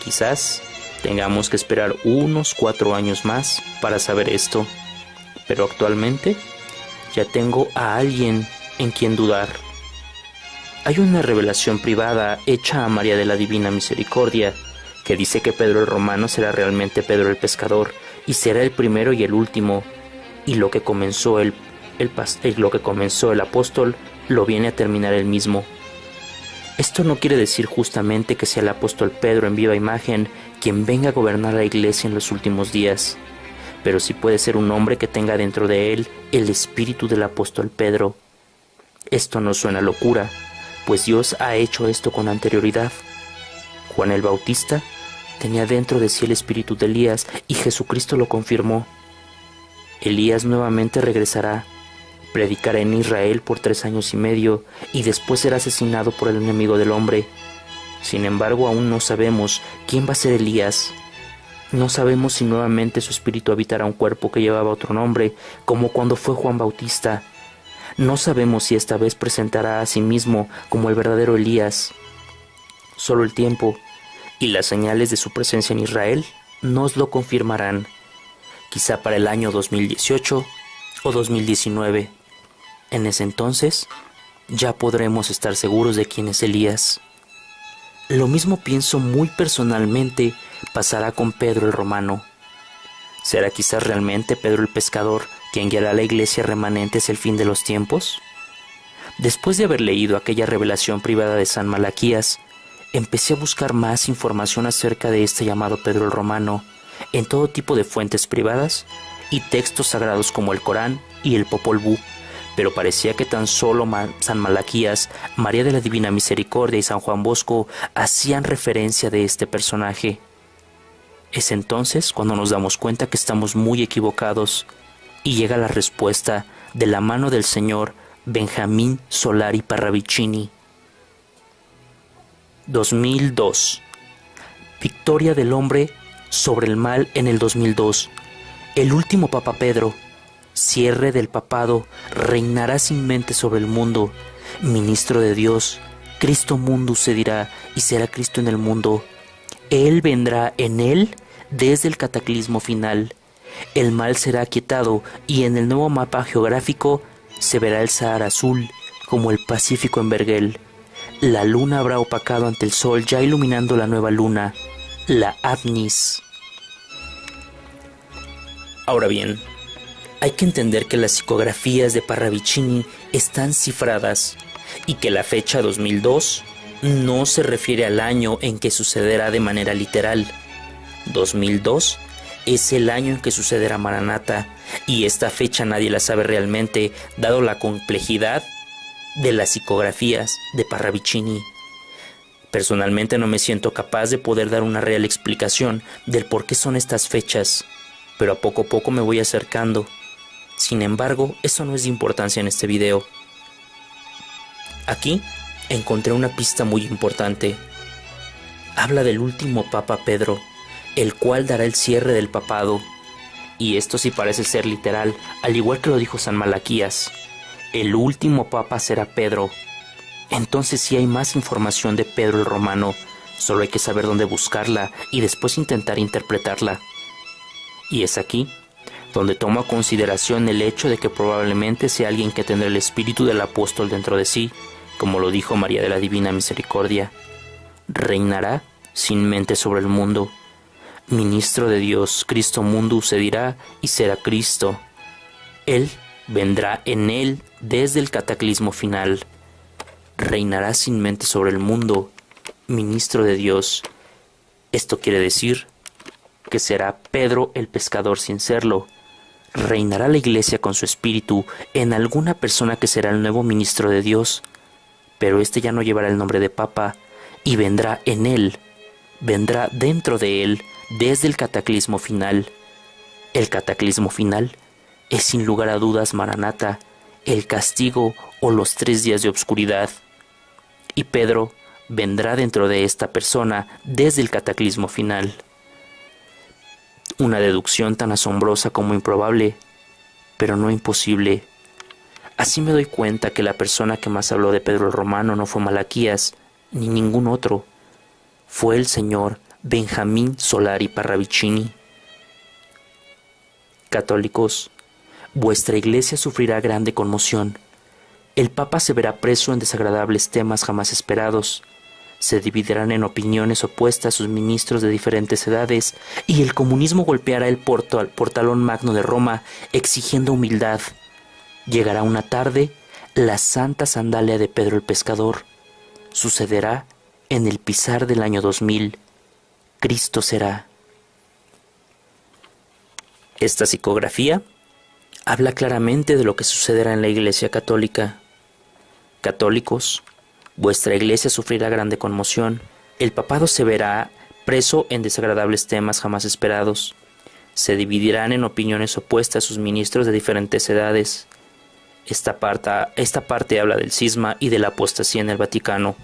Quizás tengamos que esperar unos 4 años más para saber esto, pero actualmente ya tengo a alguien en quien dudar. Hay una revelación privada hecha a María de la Divina Misericordia que dice que Pedro el Romano será realmente Pedro el Pescador y será el primero y el último, y lo que comenzó el apóstol lo viene a terminar él mismo. Esto no quiere decir justamente que sea el apóstol Pedro en viva imagen quien venga a gobernar la iglesia en los últimos días, pero sí puede ser un hombre que tenga dentro de él el espíritu del apóstol Pedro. Esto no suena locura, pues Dios ha hecho esto con anterioridad. Juan el Bautista tenía dentro de sí el espíritu de Elías y Jesucristo lo confirmó. Elías nuevamente regresará, predicará en Israel por 3 años y medio y después será asesinado por el enemigo del hombre. Sin embargo, aún no sabemos quién va a ser Elías. No sabemos si nuevamente su espíritu habitará un cuerpo que llevaba otro nombre, como cuando fue Juan Bautista. No sabemos si esta vez presentará a sí mismo como el verdadero Elías. Solo el tiempo y las señales de su presencia en Israel nos lo confirmarán, quizá para el año 2018 o 2019. En ese entonces ya podremos estar seguros de quién es Elías. Lo mismo pienso muy personalmente pasará con Pedro el Romano. ¿Será quizás realmente Pedro el Pescador quien guiará a la iglesia remanente hacia el fin de los tiempos? Después de haber leído aquella revelación privada de San Malaquías, empecé a buscar más información acerca de este llamado Pedro el Romano en todo tipo de fuentes privadas y textos sagrados como el Corán y el Popol Vuh, pero parecía que tan solo San Malaquías, María de la Divina Misericordia y San Juan Bosco hacían referencia de este personaje. Es entonces cuando nos damos cuenta que estamos muy equivocados y llega la respuesta de la mano del señor Benjamín Solari Parravicini. 2002. Victoria del hombre sobre el mal en el 2002. El último Papa Pedro, cierre del papado, reinará sin mente sobre el mundo. Ministro de Dios, Cristo mundus se dirá y será Cristo en el mundo. Él vendrá en él desde el cataclismo final. El mal será aquietado y en el nuevo mapa geográfico se verá el Sahara azul como el Pacífico en Vergel. La luna habrá opacado ante el sol ya iluminando la nueva luna, la Abnis. Ahora bien, hay que entender que las psicografías de Parravicini están cifradas y que la fecha 2002 no se refiere al año en que sucederá de manera literal. 2002 es el año en que sucederá Maranata y esta fecha nadie la sabe realmente, dado la complejidad de las psicografías de Parravicini. Personalmente no me siento capaz de poder dar una real explicación del por qué son estas fechas, pero a poco me voy acercando. Sin embargo, eso no es de importancia en este video. Aquí encontré una pista muy importante. Habla del último Papa Pedro, el cual dará el cierre del papado. Y esto sí parece ser literal, al igual que lo dijo San Malaquías. El último papa será Pedro. Entonces sí hay más información de Pedro el Romano, solo hay que saber dónde buscarla y después intentar interpretarla. Y es aquí donde tomo a consideración el hecho de que probablemente sea alguien que tendrá el espíritu del apóstol dentro de sí, como lo dijo María de la Divina Misericordia. Reinará sin mente sobre el mundo. Ministro de Dios, Cristo mundo se dirá y será Cristo. Él vendrá en él desde el cataclismo final. Reinará sin mente sobre el mundo, ministro de Dios. Esto quiere decir que será Pedro el pescador sin serlo. Reinará la iglesia con su espíritu en alguna persona que será el nuevo ministro de Dios, pero este ya no llevará el nombre de Papa y vendrá en él, vendrá dentro de él desde el cataclismo final. El cataclismo final es sin lugar a dudas Maranata, el castigo o los 3 días de obscuridad. Y Pedro vendrá dentro de esta persona desde el cataclismo final. Una deducción tan asombrosa como improbable, pero no imposible. Así me doy cuenta que la persona que más habló de Pedro el Romano no fue Malaquías, ni ningún otro. Fue el señor Benjamín Solari Parravicini. Católicos, vuestra iglesia sufrirá grande conmoción. El Papa se verá preso en desagradables temas jamás esperados. Se dividirán en opiniones opuestas sus ministros de diferentes edades y el comunismo golpeará el portalón magno de Roma exigiendo humildad. Llegará una tarde la santa sandalia de Pedro el Pescador. Sucederá en el pisar del año 2000. Cristo será. Esta psicografía habla claramente de lo que sucederá en la Iglesia Católica. Católicos, vuestra iglesia sufrirá grande conmoción. El papado se verá preso en desagradables temas jamás esperados. Se dividirán en opiniones opuestas sus ministros de diferentes edades. Esta parte habla del cisma y de la apostasía en el Vaticano.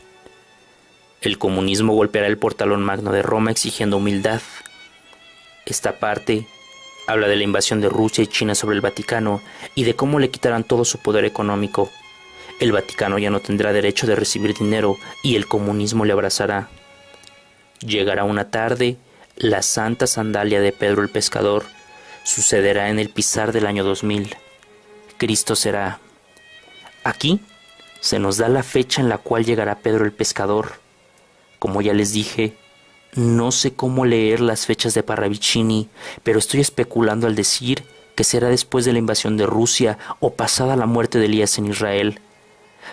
El comunismo golpeará el portalón magno de Roma exigiendo humildad. Esta parte habla de la invasión de Rusia y China sobre el Vaticano y de cómo le quitarán todo su poder económico. El Vaticano ya no tendrá derecho de recibir dinero y el comunismo le abrazará. Llegará una tarde la santa sandalia de Pedro el Pescador. Sucederá en el pisar del año 2000. Cristo será. Aquí se nos da la fecha en la cual llegará Pedro el Pescador. Como ya les dije, no sé cómo leer las fechas de Parravicini, pero estoy especulando al decir que será después de la invasión de Rusia o pasada la muerte de Elías en Israel.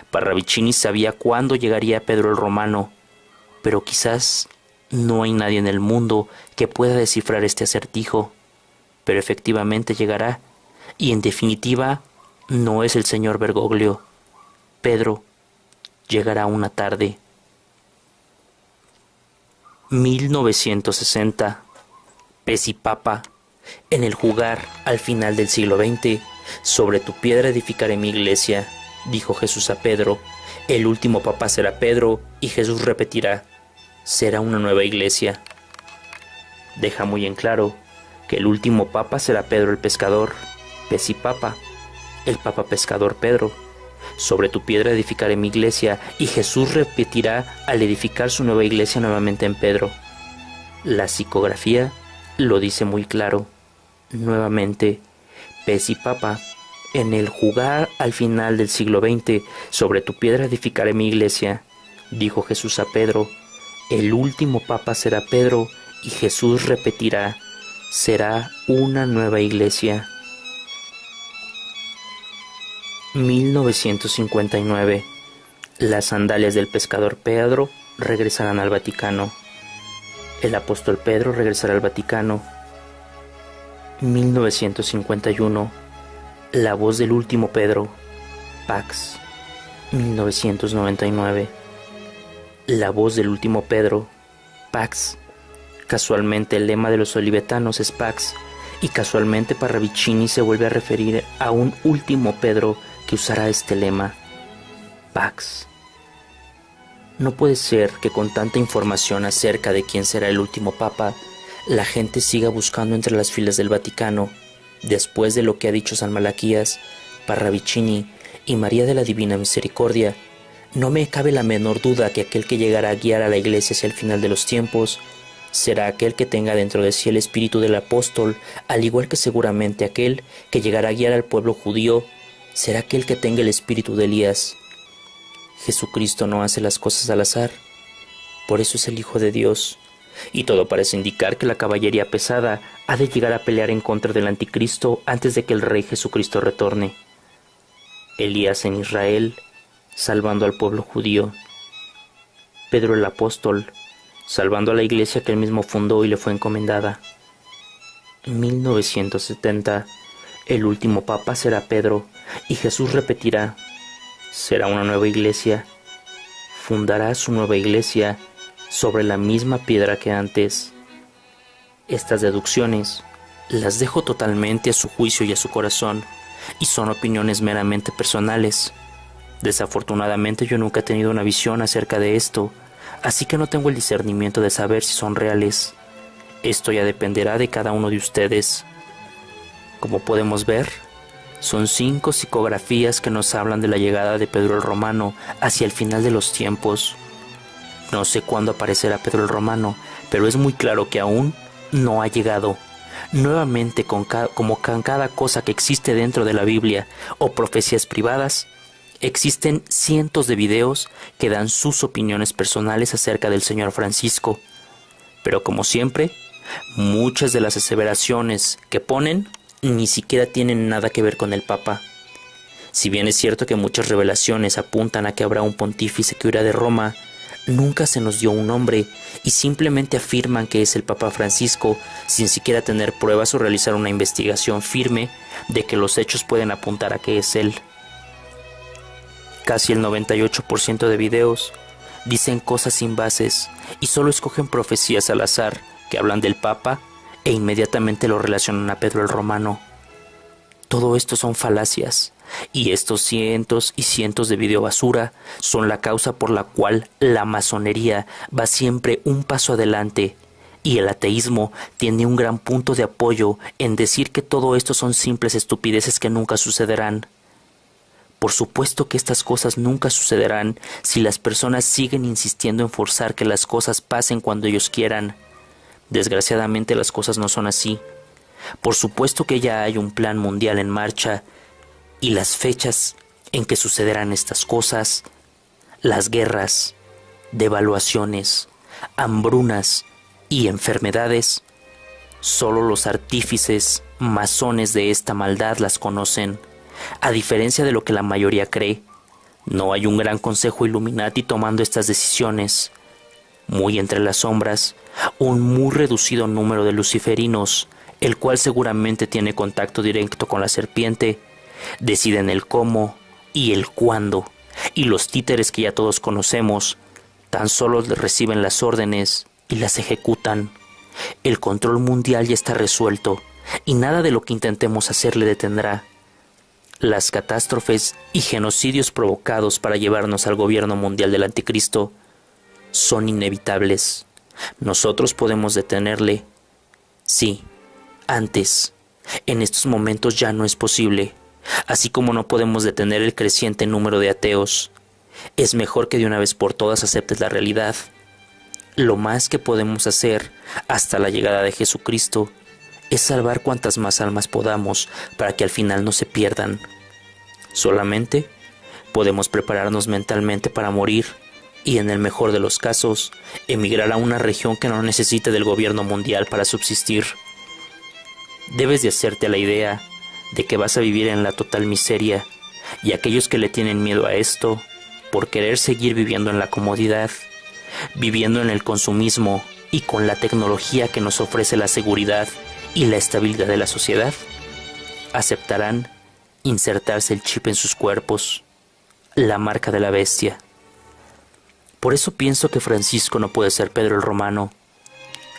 Parravicini sabía cuándo llegaría Pedro el Romano, pero quizás no hay nadie en el mundo que pueda descifrar este acertijo. Pero efectivamente llegará, y en definitiva no es el señor Bergoglio. Pedro llegará una tarde. 1960. Pez y papa. En el jugar al final del siglo XX, sobre tu piedra edificaré mi iglesia, dijo Jesús a Pedro. El último papa será Pedro, y Jesús repetirá, será una nueva iglesia. Deja muy en claro que el último papa será Pedro el Pescador, pez y papa, el papa pescador Pedro. Sobre tu piedra edificaré mi iglesia, y Jesús repetirá al edificar su nueva iglesia nuevamente en Pedro. La psicografía lo dice muy claro. Nuevamente, pez y papa. En el jugar al final del siglo XX, sobre tu piedra edificaré mi iglesia, dijo Jesús a Pedro. El último papa será Pedro, y Jesús repetirá, será una nueva iglesia. 1959. Las sandalias del pescador Pedro regresarán al Vaticano. El apóstol Pedro regresará al Vaticano. 1951. La voz del último Pedro, Pax. 1999. La voz del último Pedro, Pax. Casualmente el lema de los olivetanos es Pax, y casualmente Parravicini se vuelve a referir a un último Pedro que usará este lema, Pax. No puede ser que con tanta información acerca de quién será el último papa, la gente siga buscando entre las filas del Vaticano, después de lo que ha dicho San Malaquías, Parravicini y María de la Divina Misericordia, No me cabe la menor duda que aquel que llegará a guiar a la iglesia hacia el final de los tiempos será aquel que tenga dentro de sí el espíritu del apóstol, al igual que seguramente aquel que llegará a guiar al pueblo judío será aquel que tenga el espíritu de Elías. Jesucristo no hace las cosas al azar, por eso es el Hijo de Dios, y todo parece indicar que la caballería pesada ha de llegar a pelear en contra del anticristo antes de que el Rey Jesucristo retorne. Elías en Israel, salvando al pueblo judío. Pedro el apóstol, salvando a la iglesia que él mismo fundó y le fue encomendada. En 1970, el último papa será Pedro, y Jesús repetirá, será una nueva iglesia, fundará su nueva iglesia sobre la misma piedra que antes. Estas deducciones las dejo totalmente a su juicio y a su corazón, y son opiniones meramente personales. Desafortunadamente yo nunca he tenido una visión acerca de esto, así que no tengo el discernimiento de saber si son reales. Esto ya dependerá de cada uno de ustedes. Como podemos ver, son 5 psicografías que nos hablan de la llegada de Pedro el Romano hacia el final de los tiempos. No sé cuándo aparecerá Pedro el Romano, pero es muy claro que aún no ha llegado. Nuevamente, como con cada cosa que existe dentro de la Biblia o profecías privadas, existen cientos de videos que dan sus opiniones personales acerca del Señor Francisco. Pero como siempre, muchas de las aseveraciones que ponen ni siquiera tienen nada que ver con el Papa. Si bien es cierto que muchas revelaciones apuntan a que habrá un pontífice que huirá de Roma, nunca se nos dio un nombre y simplemente afirman que es el Papa Francisco sin siquiera tener pruebas o realizar una investigación firme de que los hechos pueden apuntar a que es él. Casi el 98% de videos dicen cosas sin bases y solo escogen profecías al azar que hablan del Papa e inmediatamente lo relacionan a Pedro el Romano. Todo esto son falacias, y estos cientos y cientos de video basura son la causa por la cual la masonería va siempre un paso adelante, y el ateísmo tiene un gran punto de apoyo en decir que todo esto son simples estupideces que nunca sucederán. Por supuesto que estas cosas nunca sucederán si las personas siguen insistiendo en forzar que las cosas pasen cuando ellos quieran. Desgraciadamente las cosas no son así. Por supuesto que ya hay un plan mundial en marcha, y las fechas en que sucederán estas cosas, las guerras, devaluaciones, hambrunas y enfermedades, solo los artífices masones de esta maldad las conocen. A diferencia de lo que la mayoría cree, no hay un gran consejo Illuminati tomando estas decisiones. Muy entre las sombras, un muy reducido número de luciferinos, el cual seguramente tiene contacto directo con la serpiente, deciden el cómo y el cuándo, y los títeres que ya todos conocemos tan solo reciben las órdenes y las ejecutan. El control mundial ya está resuelto, y nada de lo que intentemos hacer le detendrá. Las catástrofes y genocidios provocados para llevarnos al gobierno mundial del anticristo son inevitables. Nosotros podemos detenerle. Sí, antes. En estos momentos ya no es posible. Así como no podemos detener el creciente número de ateos. Es mejor que de una vez por todas aceptes la realidad. Lo más que podemos hacer hasta la llegada de Jesucristo es salvar cuantas más almas podamos para que al final no se pierdan. Solamente podemos prepararnos mentalmente para morir y, en el mejor de los casos, emigrar a una región que no necesite del gobierno mundial para subsistir. Debes de hacerte la idea de que vas a vivir en la total miseria, y aquellos que le tienen miedo a esto, por querer seguir viviendo en la comodidad, viviendo en el consumismo y con la tecnología que nos ofrece la seguridad y la estabilidad de la sociedad, aceptarán insertarse el chip en sus cuerpos, la marca de la bestia. Por eso pienso que Francisco no puede ser Pedro el Romano.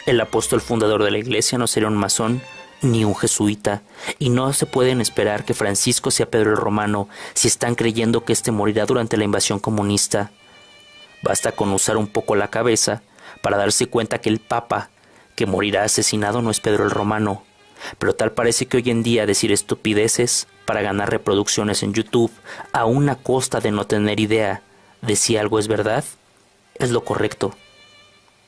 El apóstol fundador de la iglesia no sería un masón ni un jesuita, y no se pueden esperar que Francisco sea Pedro el Romano si están creyendo que éste morirá durante la invasión comunista. Basta con usar un poco la cabeza para darse cuenta que el Papa que morirá asesinado no es Pedro el Romano, pero tal parece que hoy en día decir estupideces para ganar reproducciones en YouTube a una costa de no tener idea de si algo es verdad, es lo correcto.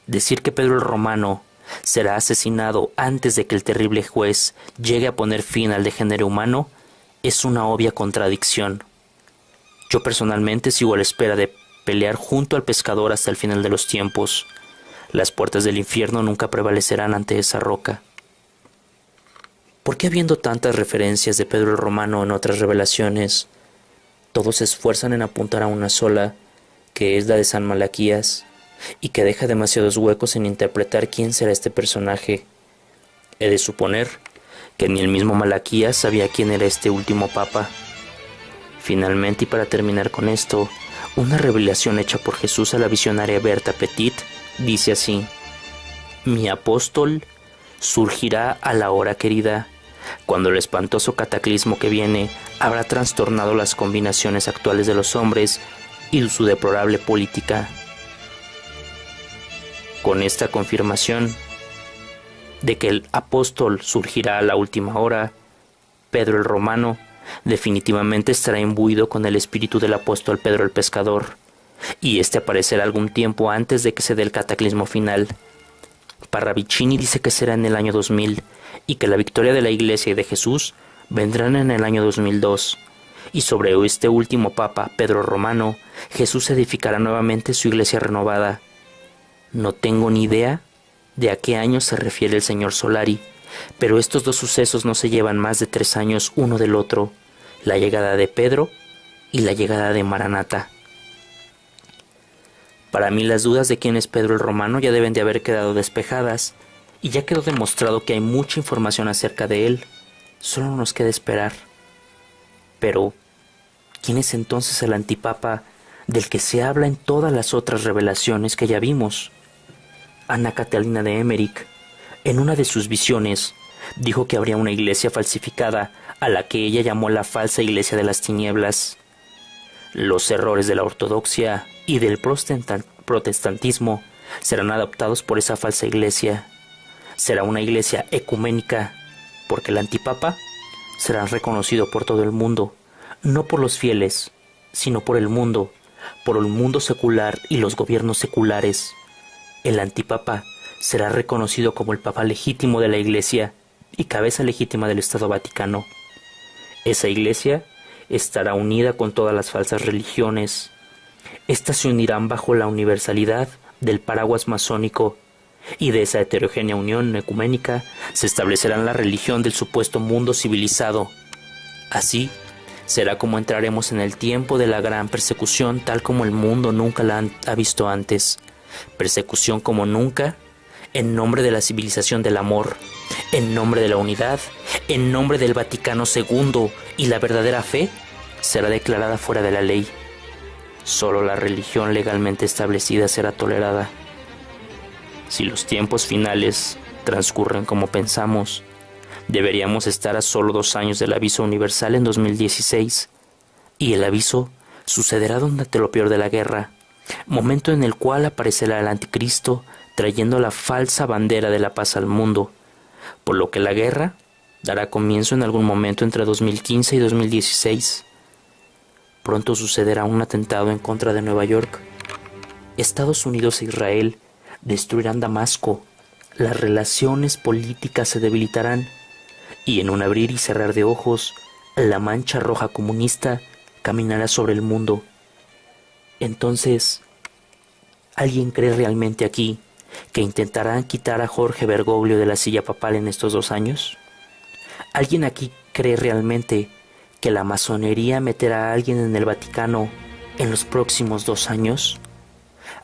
Decir que Pedro el Romano será asesinado antes de que el terrible juez llegue a poner fin al degenere humano es una obvia contradicción. Yo personalmente sigo a la espera de pelear junto al pescador hasta el final de los tiempos. Las puertas del infierno nunca prevalecerán ante esa roca. ¿Por qué, habiendo tantas referencias de Pedro el Romano en otras revelaciones, todos se esfuerzan en apuntar a una sola, que es la de San Malaquías, y que deja demasiados huecos en interpretar quién será este personaje? He de suponer que ni el mismo Malaquías sabía quién era este último papa. Finalmente, y para terminar con esto, una revelación hecha por Jesús a la visionaria Berta Petit dice así: mi apóstol surgirá a la hora querida, cuando el espantoso cataclismo que viene habrá trastornado las combinaciones actuales de los hombres y su deplorable política. Con esta confirmación de que el apóstol surgirá a la última hora, Pedro el Romano definitivamente estará imbuido con el espíritu del apóstol Pedro el Pescador, y este aparecerá algún tiempo antes de que se dé el cataclismo final. Parravicini dice que será en el año 2000 y que la victoria de la Iglesia y de Jesús vendrán en el año 2002, y sobre este último papa, Pedro Romano, Jesús edificará nuevamente su Iglesia renovada. No tengo ni idea de a qué año se refiere el señor Solari, pero estos dos sucesos no se llevan más de 3 años uno del otro: la llegada de Pedro y la llegada de Maranata. Para mí las dudas de quién es Pedro el Romano ya deben de haber quedado despejadas, y ya quedó demostrado que hay mucha información acerca de él. Solo nos queda esperar. Pero, ¿quién es entonces el antipapa del que se habla en todas las otras revelaciones que ya vimos? Ana Catalina de Emmerich, en una de sus visiones, dijo que habría una iglesia falsificada a la que ella llamó la falsa iglesia de las tinieblas. Los errores de la ortodoxia y del protestantismo serán adoptados por esa falsa iglesia. Será una iglesia ecuménica, porque el antipapa será reconocido por todo el mundo, no por los fieles, sino por el mundo secular y los gobiernos seculares. El antipapa será reconocido como el papa legítimo de la Iglesia y cabeza legítima del Estado Vaticano. Esa Iglesia estará unida con todas las falsas religiones. Estas se unirán bajo la universalidad del paraguas masónico, y de esa heterogénea unión ecuménica se establecerá la religión del supuesto mundo civilizado. Así será como entraremos en el tiempo de la gran persecución, tal como el mundo nunca la ha visto antes. Persecución como nunca, en nombre de la civilización del amor, en nombre de la unidad, en nombre del Vaticano II, y la verdadera fe será declarada fuera de la ley. Solo la religión legalmente establecida será tolerada. Si los tiempos finales transcurren como pensamos, deberíamos estar a solo 2 años del aviso universal en 2016, y el aviso sucederá durante lo peor de la guerra, momento en el cual aparecerá el anticristo trayendo la falsa bandera de la paz al mundo, por lo que la guerra dará comienzo en algún momento entre 2015 y 2016. Pronto sucederá un atentado en contra de Nueva York. Estados Unidos e Israel destruirán Damasco, las relaciones políticas se debilitarán, y en un abrir y cerrar de ojos, la mancha roja comunista caminará sobre el mundo. Entonces, ¿alguien cree realmente aquí que intentarán quitar a Jorge Bergoglio de la silla papal en estos 2 años? ¿Alguien aquí cree realmente que la masonería meterá a alguien en el Vaticano en los próximos 2 años?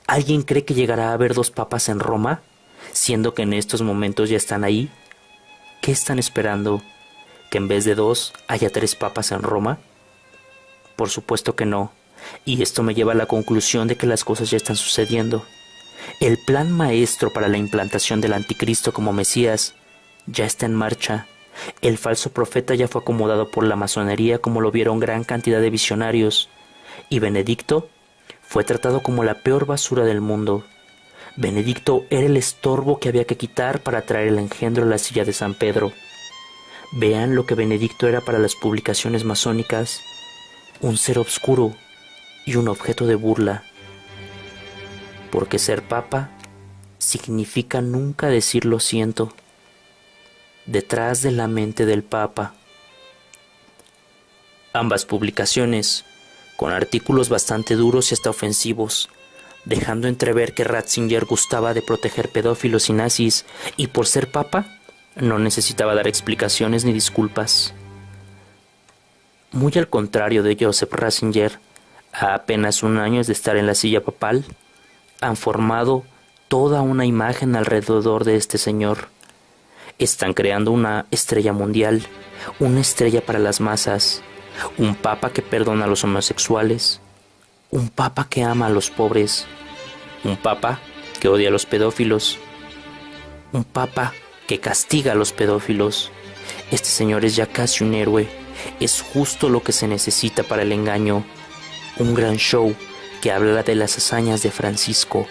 ¿Alguien cree que llegará a haber 2 papas en Roma, siendo que en estos momentos ya están ahí? ¿Qué están esperando? ¿Que en vez de 2 haya 3 papas en Roma? Por supuesto que no, y esto me lleva a la conclusión de que las cosas ya están sucediendo. El plan maestro para la implantación del anticristo como Mesías ya está en marcha. El falso profeta ya fue acomodado por la masonería, como lo vieron gran cantidad de visionarios, y Benedicto fue tratado como la peor basura del mundo. Benedicto era el estorbo que había que quitar para traer el engendro a la silla de San Pedro. Vean lo que Benedicto era para las publicaciones masónicas: un ser obscuro y un objeto de burla, porque ser papa significa nunca decir lo siento. Detrás de la mente del papa. Ambas publicaciones, con artículos bastante duros y hasta ofensivos, dejando entrever que Ratzinger gustaba de proteger pedófilos y nazis, y por ser papa, no necesitaba dar explicaciones ni disculpas. Muy al contrario de Joseph Ratzinger, a apenas un año de estar en la silla papal, han formado toda una imagen alrededor de este señor. Están creando una estrella mundial, una estrella para las masas, un papa que perdona a los homosexuales, un papa que ama a los pobres, un papa que odia a los pedófilos, un papa que castiga a los pedófilos. Este señor es ya casi un héroe, es justo lo que se necesita para el engaño, un gran show que habla de las hazañas de Francisco,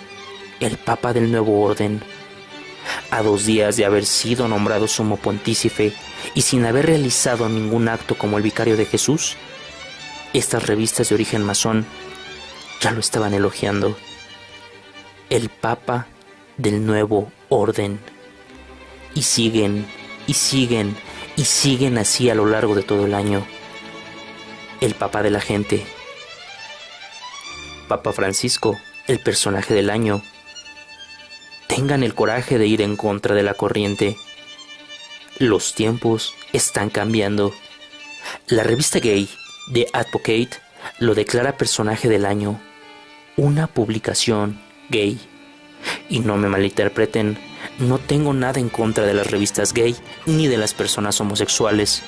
el papa del nuevo orden. A 2 días de haber sido nombrado sumo pontífice y sin haber realizado ningún acto como el vicario de Jesús, estas revistas de origen masón ya lo estaban elogiando. El papa del nuevo orden. Y siguen, y siguen, y siguen así a lo largo de todo el año. El papa de la gente. Papa Francisco, el personaje del año. Tengan el coraje de ir en contra de la corriente. Los tiempos están cambiando. La revista gay, The Advocate, lo declara personaje del año. Una publicación gay. Y no me malinterpreten, no tengo nada en contra de las revistas gay ni de las personas homosexuales,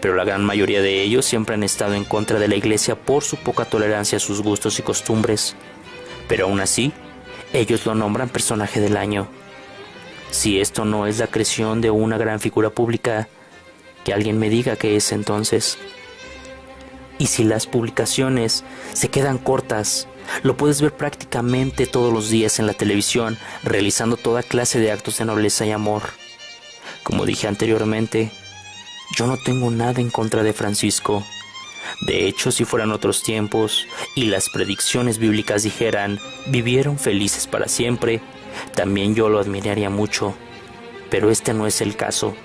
pero la gran mayoría de ellos siempre han estado en contra de la iglesia por su poca tolerancia a sus gustos y costumbres. Pero aún así, ellos lo nombran personaje del año. Si esto no es la creación de una gran figura pública, que alguien me diga qué es entonces. Y si las publicaciones se quedan cortas, lo puedes ver prácticamente todos los días en la televisión, realizando toda clase de actos de nobleza y amor. Como dije anteriormente, yo no tengo nada en contra de Francisco. De hecho, si fueran otros tiempos y las predicciones bíblicas dijeran vivieron felices para siempre, también yo lo admiraría mucho. Pero este no es el caso.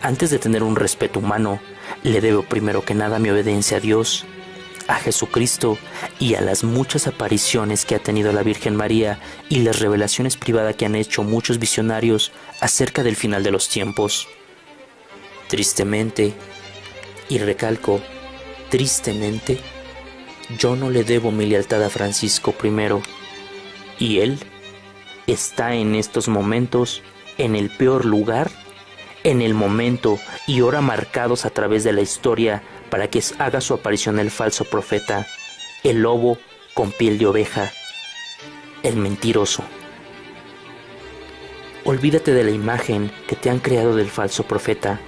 Antes de tener un respeto humano, le debo primero que nada mi obediencia a Dios, a Jesucristo y a las muchas apariciones que ha tenido la Virgen María y las revelaciones privadas que han hecho muchos visionarios acerca del final de los tiempos. Tristemente, y recalco, tristemente, yo no le debo mi lealtad a Francisco I, y él está en estos momentos en el peor lugar, en el momento y hora marcados a través de la historia para que haga su aparición el falso profeta, el lobo con piel de oveja, el mentiroso. Olvídate de la imagen que te han creado del falso profeta.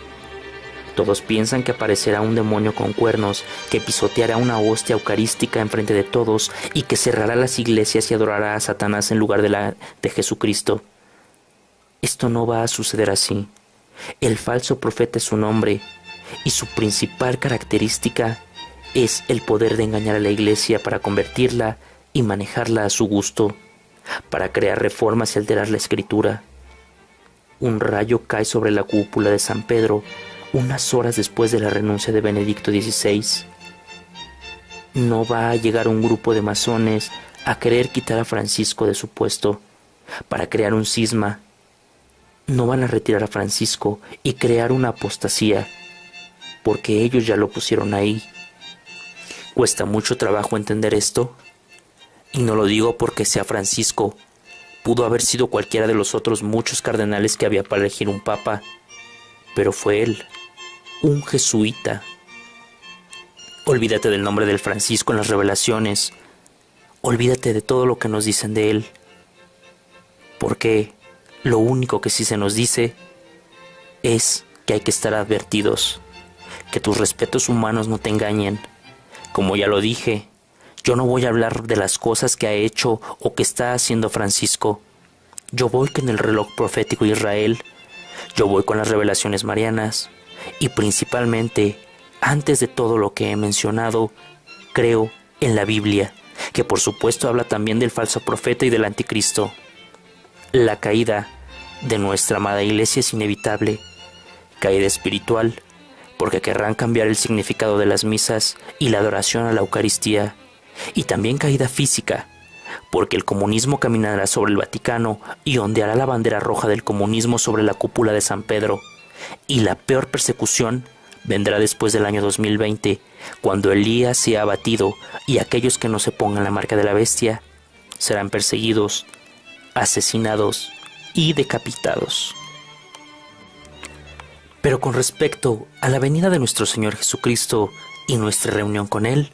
Todos piensan que aparecerá un demonio con cuernos, que pisoteará una hostia eucarística enfrente de todos y que cerrará las iglesias y adorará a Satanás en lugar de Jesucristo. Esto no va a suceder así. El falso profeta es un hombre y su principal característica es el poder de engañar a la iglesia para convertirla y manejarla a su gusto, para crear reformas y alterar la escritura. Un rayo cae sobre la cúpula de San Pedro unas horas después de la renuncia de Benedicto XVI. No va a llegar un grupo de masones a querer quitar a Francisco de su puesto para crear un cisma. No van a retirar a Francisco y crear una apostasía, porque ellos ya lo pusieron ahí. Cuesta mucho trabajo entender esto, y no lo digo porque sea Francisco. Pudo haber sido cualquiera de los otros muchos cardenales que había para elegir un papa, pero fue él, un jesuita. Olvídate del nombre del Francisco en las revelaciones. Olvídate de todo lo que nos dicen de él, porque lo único que sí se nos dice es que hay que estar advertidos, que tus respetos humanos no te engañen. Como ya lo dije, yo no voy a hablar de las cosas que ha hecho o que está haciendo Francisco. Yo voy con el reloj profético de Israel, yo voy con las revelaciones marianas y principalmente, antes de todo lo que he mencionado, creo en la Biblia, que por supuesto habla también del falso profeta y del anticristo. La caída de nuestra amada iglesia es inevitable, caída espiritual, porque querrán cambiar el significado de las misas y la adoración a la Eucaristía, y también caída física, porque el comunismo caminará sobre el Vaticano y ondeará la bandera roja del comunismo sobre la cúpula de San Pedro, y la peor persecución vendrá después del año 2020, cuando Elías sea abatido y aquellos que no se pongan la marca de la bestia serán perseguidos, asesinados y decapitados. Pero con respecto a la venida de nuestro Señor Jesucristo y nuestra reunión con Él,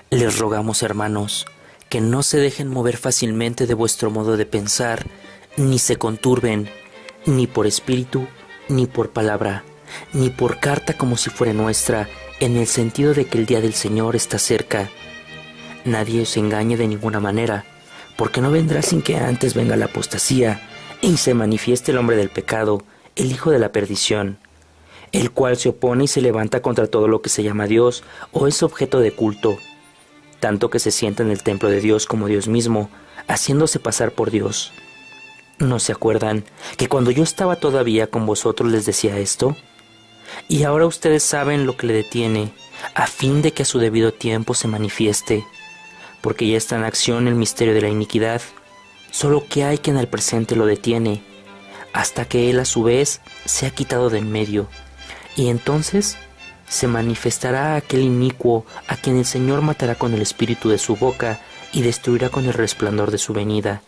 les rogamos, hermanos, que no se dejen mover fácilmente de vuestro modo de pensar, ni se conturben, ni por espíritu, ni por palabra, ni por carta como si fuera nuestra, en el sentido de que el día del Señor está cerca. Nadie os engañe de ninguna manera, porque no vendrá sin que antes venga la apostasía, y se manifieste el hombre del pecado, el hijo de la perdición, el cual se opone y se levanta contra todo lo que se llama Dios o es objeto de culto, tanto que se sienta en el templo de Dios como Dios mismo, haciéndose pasar por Dios. ¿No se acuerdan que cuando yo estaba todavía con vosotros les decía esto? Y ahora ustedes saben lo que le detiene, a fin de que a su debido tiempo se manifieste, porque ya está en acción el misterio de la iniquidad, solo que hay quien al presente lo detiene, hasta que él a su vez se ha quitado de en medio, y entonces se manifestará aquel inicuo a quien el Señor matará con el espíritu de su boca y destruirá con el resplandor de su venida.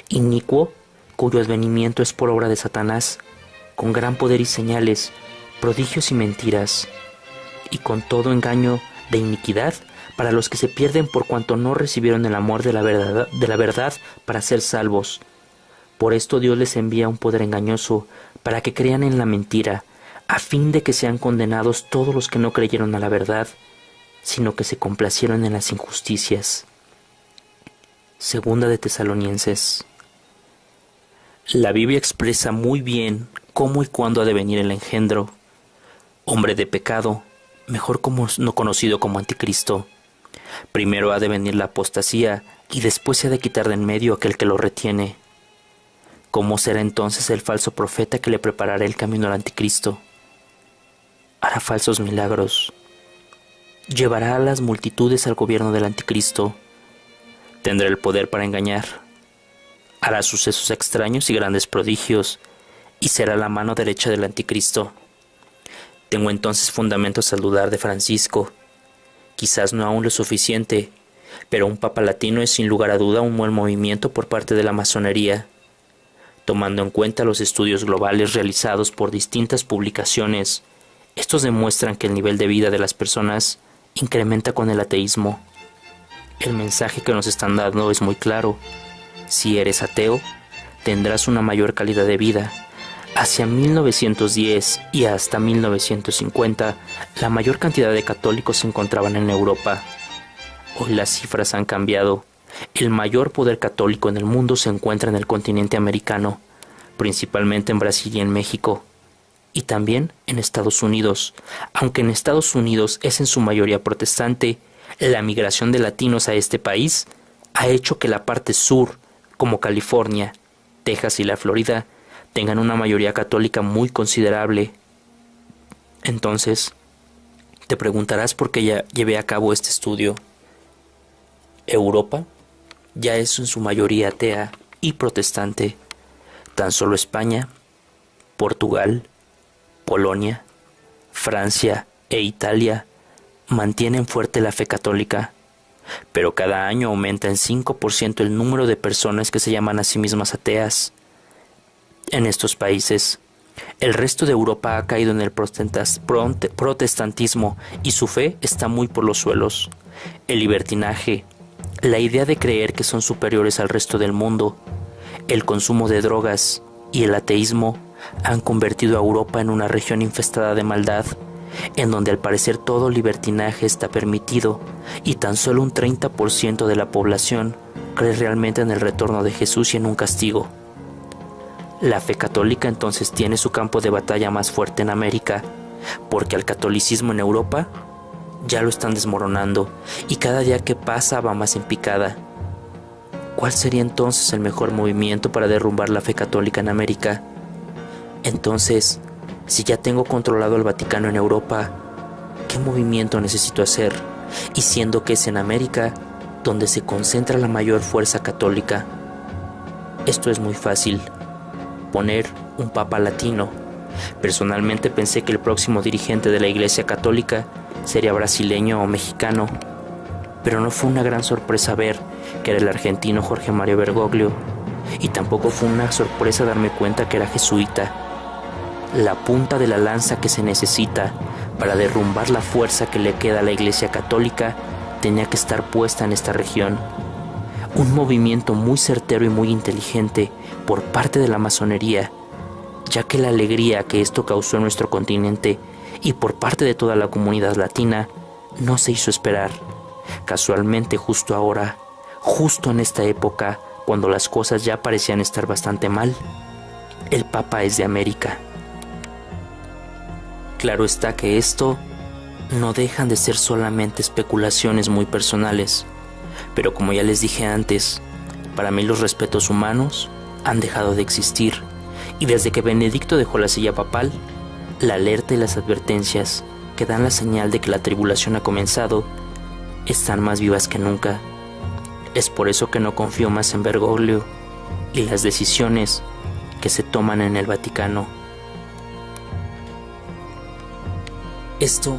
Inicuo, cuyo advenimiento es por obra de Satanás, con gran poder y señales, prodigios y mentiras, y con todo engaño de iniquidad para los que se pierden por cuanto no recibieron el amor de la verdad para ser salvos. Por esto Dios les envía un poder engañoso para que crean en la mentira, a fin de que sean condenados todos los que no creyeron a la verdad, sino que se complacieron en las injusticias. Segunda de Tesalonicenses. La Biblia expresa muy bien cómo y cuándo ha de venir el engendro, hombre de pecado, mejor no conocido como anticristo. Primero ha de venir la apostasía y después se ha de quitar de en medio aquel que lo retiene. ¿Cómo será entonces el falso profeta que le preparará el camino al anticristo? Hará falsos milagros, llevará a las multitudes al gobierno del anticristo, tendrá el poder para engañar, hará sucesos extraños y grandes prodigios, y será la mano derecha del anticristo. Tengo entonces fundamentos al dudar de Francisco, quizás no aún lo suficiente, pero un papa latino es sin lugar a duda un buen movimiento por parte de la masonería, tomando en cuenta los estudios globales realizados por distintas publicaciones. Estos demuestran que el nivel de vida de las personas incrementa con el ateísmo. El mensaje que nos están dando es muy claro. Si eres ateo, tendrás una mayor calidad de vida. Hacia 1910 y hasta 1950, la mayor cantidad de católicos se encontraban en Europa. Hoy las cifras han cambiado. El mayor poder católico en el mundo se encuentra en el continente americano, principalmente en Brasil y en México, y también en Estados Unidos. Aunque en Estados Unidos es en su mayoría protestante, la migración de latinos a este país ha hecho que la parte sur, como California, Texas y la Florida, tengan una mayoría católica muy considerable. Entonces, te preguntarás por qué ya llevé a cabo este estudio. Europa ya es en su mayoría atea y protestante. Tan solo España, Portugal, Polonia, Francia e Italia mantienen fuerte la fe católica, pero cada año aumenta en 5% el número de personas que se llaman a sí mismas ateas. En estos países, el resto de Europa ha caído en el protestantismo y su fe está muy por los suelos. El libertinaje, la idea de creer que son superiores al resto del mundo, el consumo de drogas y el ateísmo han convertido a Europa en una región infestada de maldad, en donde al parecer todo libertinaje está permitido y tan solo un 30% de la población cree realmente en el retorno de Jesús y en un castigo. La fe católica entonces tiene su campo de batalla más fuerte en América, porque al catolicismo en Europa ya lo están desmoronando y cada día que pasa va más en picada. ¿Cuál sería entonces el mejor movimiento para derrumbar la fe católica en América? Entonces, si ya tengo controlado el Vaticano en Europa, ¿qué movimiento necesito hacer? Y siendo que es en América donde se concentra la mayor fuerza católica. Esto es muy fácil, poner un papa latino. Personalmente pensé que el próximo dirigente de la Iglesia Católica sería brasileño o mexicano, pero no fue una gran sorpresa ver que era el argentino Jorge Mario Bergoglio, y tampoco fue una sorpresa darme cuenta que era jesuita. La punta de la lanza que se necesita para derrumbar la fuerza que le queda a la Iglesia Católica tenía que estar puesta en esta región. Un movimiento muy certero y muy inteligente por parte de la masonería, ya que la alegría que esto causó en nuestro continente y por parte de toda la comunidad latina no se hizo esperar. Casualmente justo ahora, justo en esta época, cuando las cosas ya parecían estar bastante mal, el Papa es de América. Claro está que esto no dejan de ser solamente especulaciones muy personales, pero como ya les dije antes, para mí los respetos humanos han dejado de existir, y desde que Benedicto dejó la silla papal, la alerta y las advertencias que dan la señal de que la tribulación ha comenzado están más vivas que nunca. Es por eso que no confío más en Bergoglio y las decisiones que se toman en el Vaticano. Esto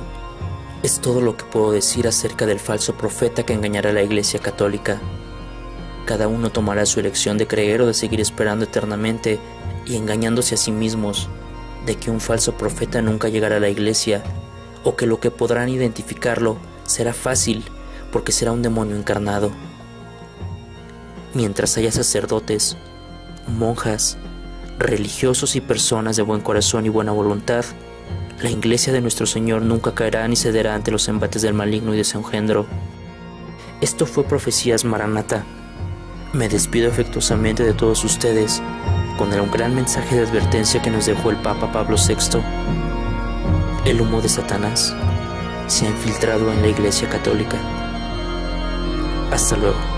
es todo lo que puedo decir acerca del falso profeta que engañará a la Iglesia Católica. Cada uno tomará su elección de creer o de seguir esperando eternamente y engañándose a sí mismos de que un falso profeta nunca llegará a la Iglesia, o que lo que podrán identificarlo será fácil porque será un demonio encarnado. Mientras haya sacerdotes, monjas, religiosos y personas de buen corazón y buena voluntad, la Iglesia de nuestro Señor nunca caerá ni cederá ante los embates del maligno y de su engendro. Esto fue Profecías Maranata. Me despido afectuosamente de todos ustedes con el gran mensaje de advertencia que nos dejó el Papa Pablo VI. El humo de Satanás se ha infiltrado en la Iglesia Católica. Hasta luego.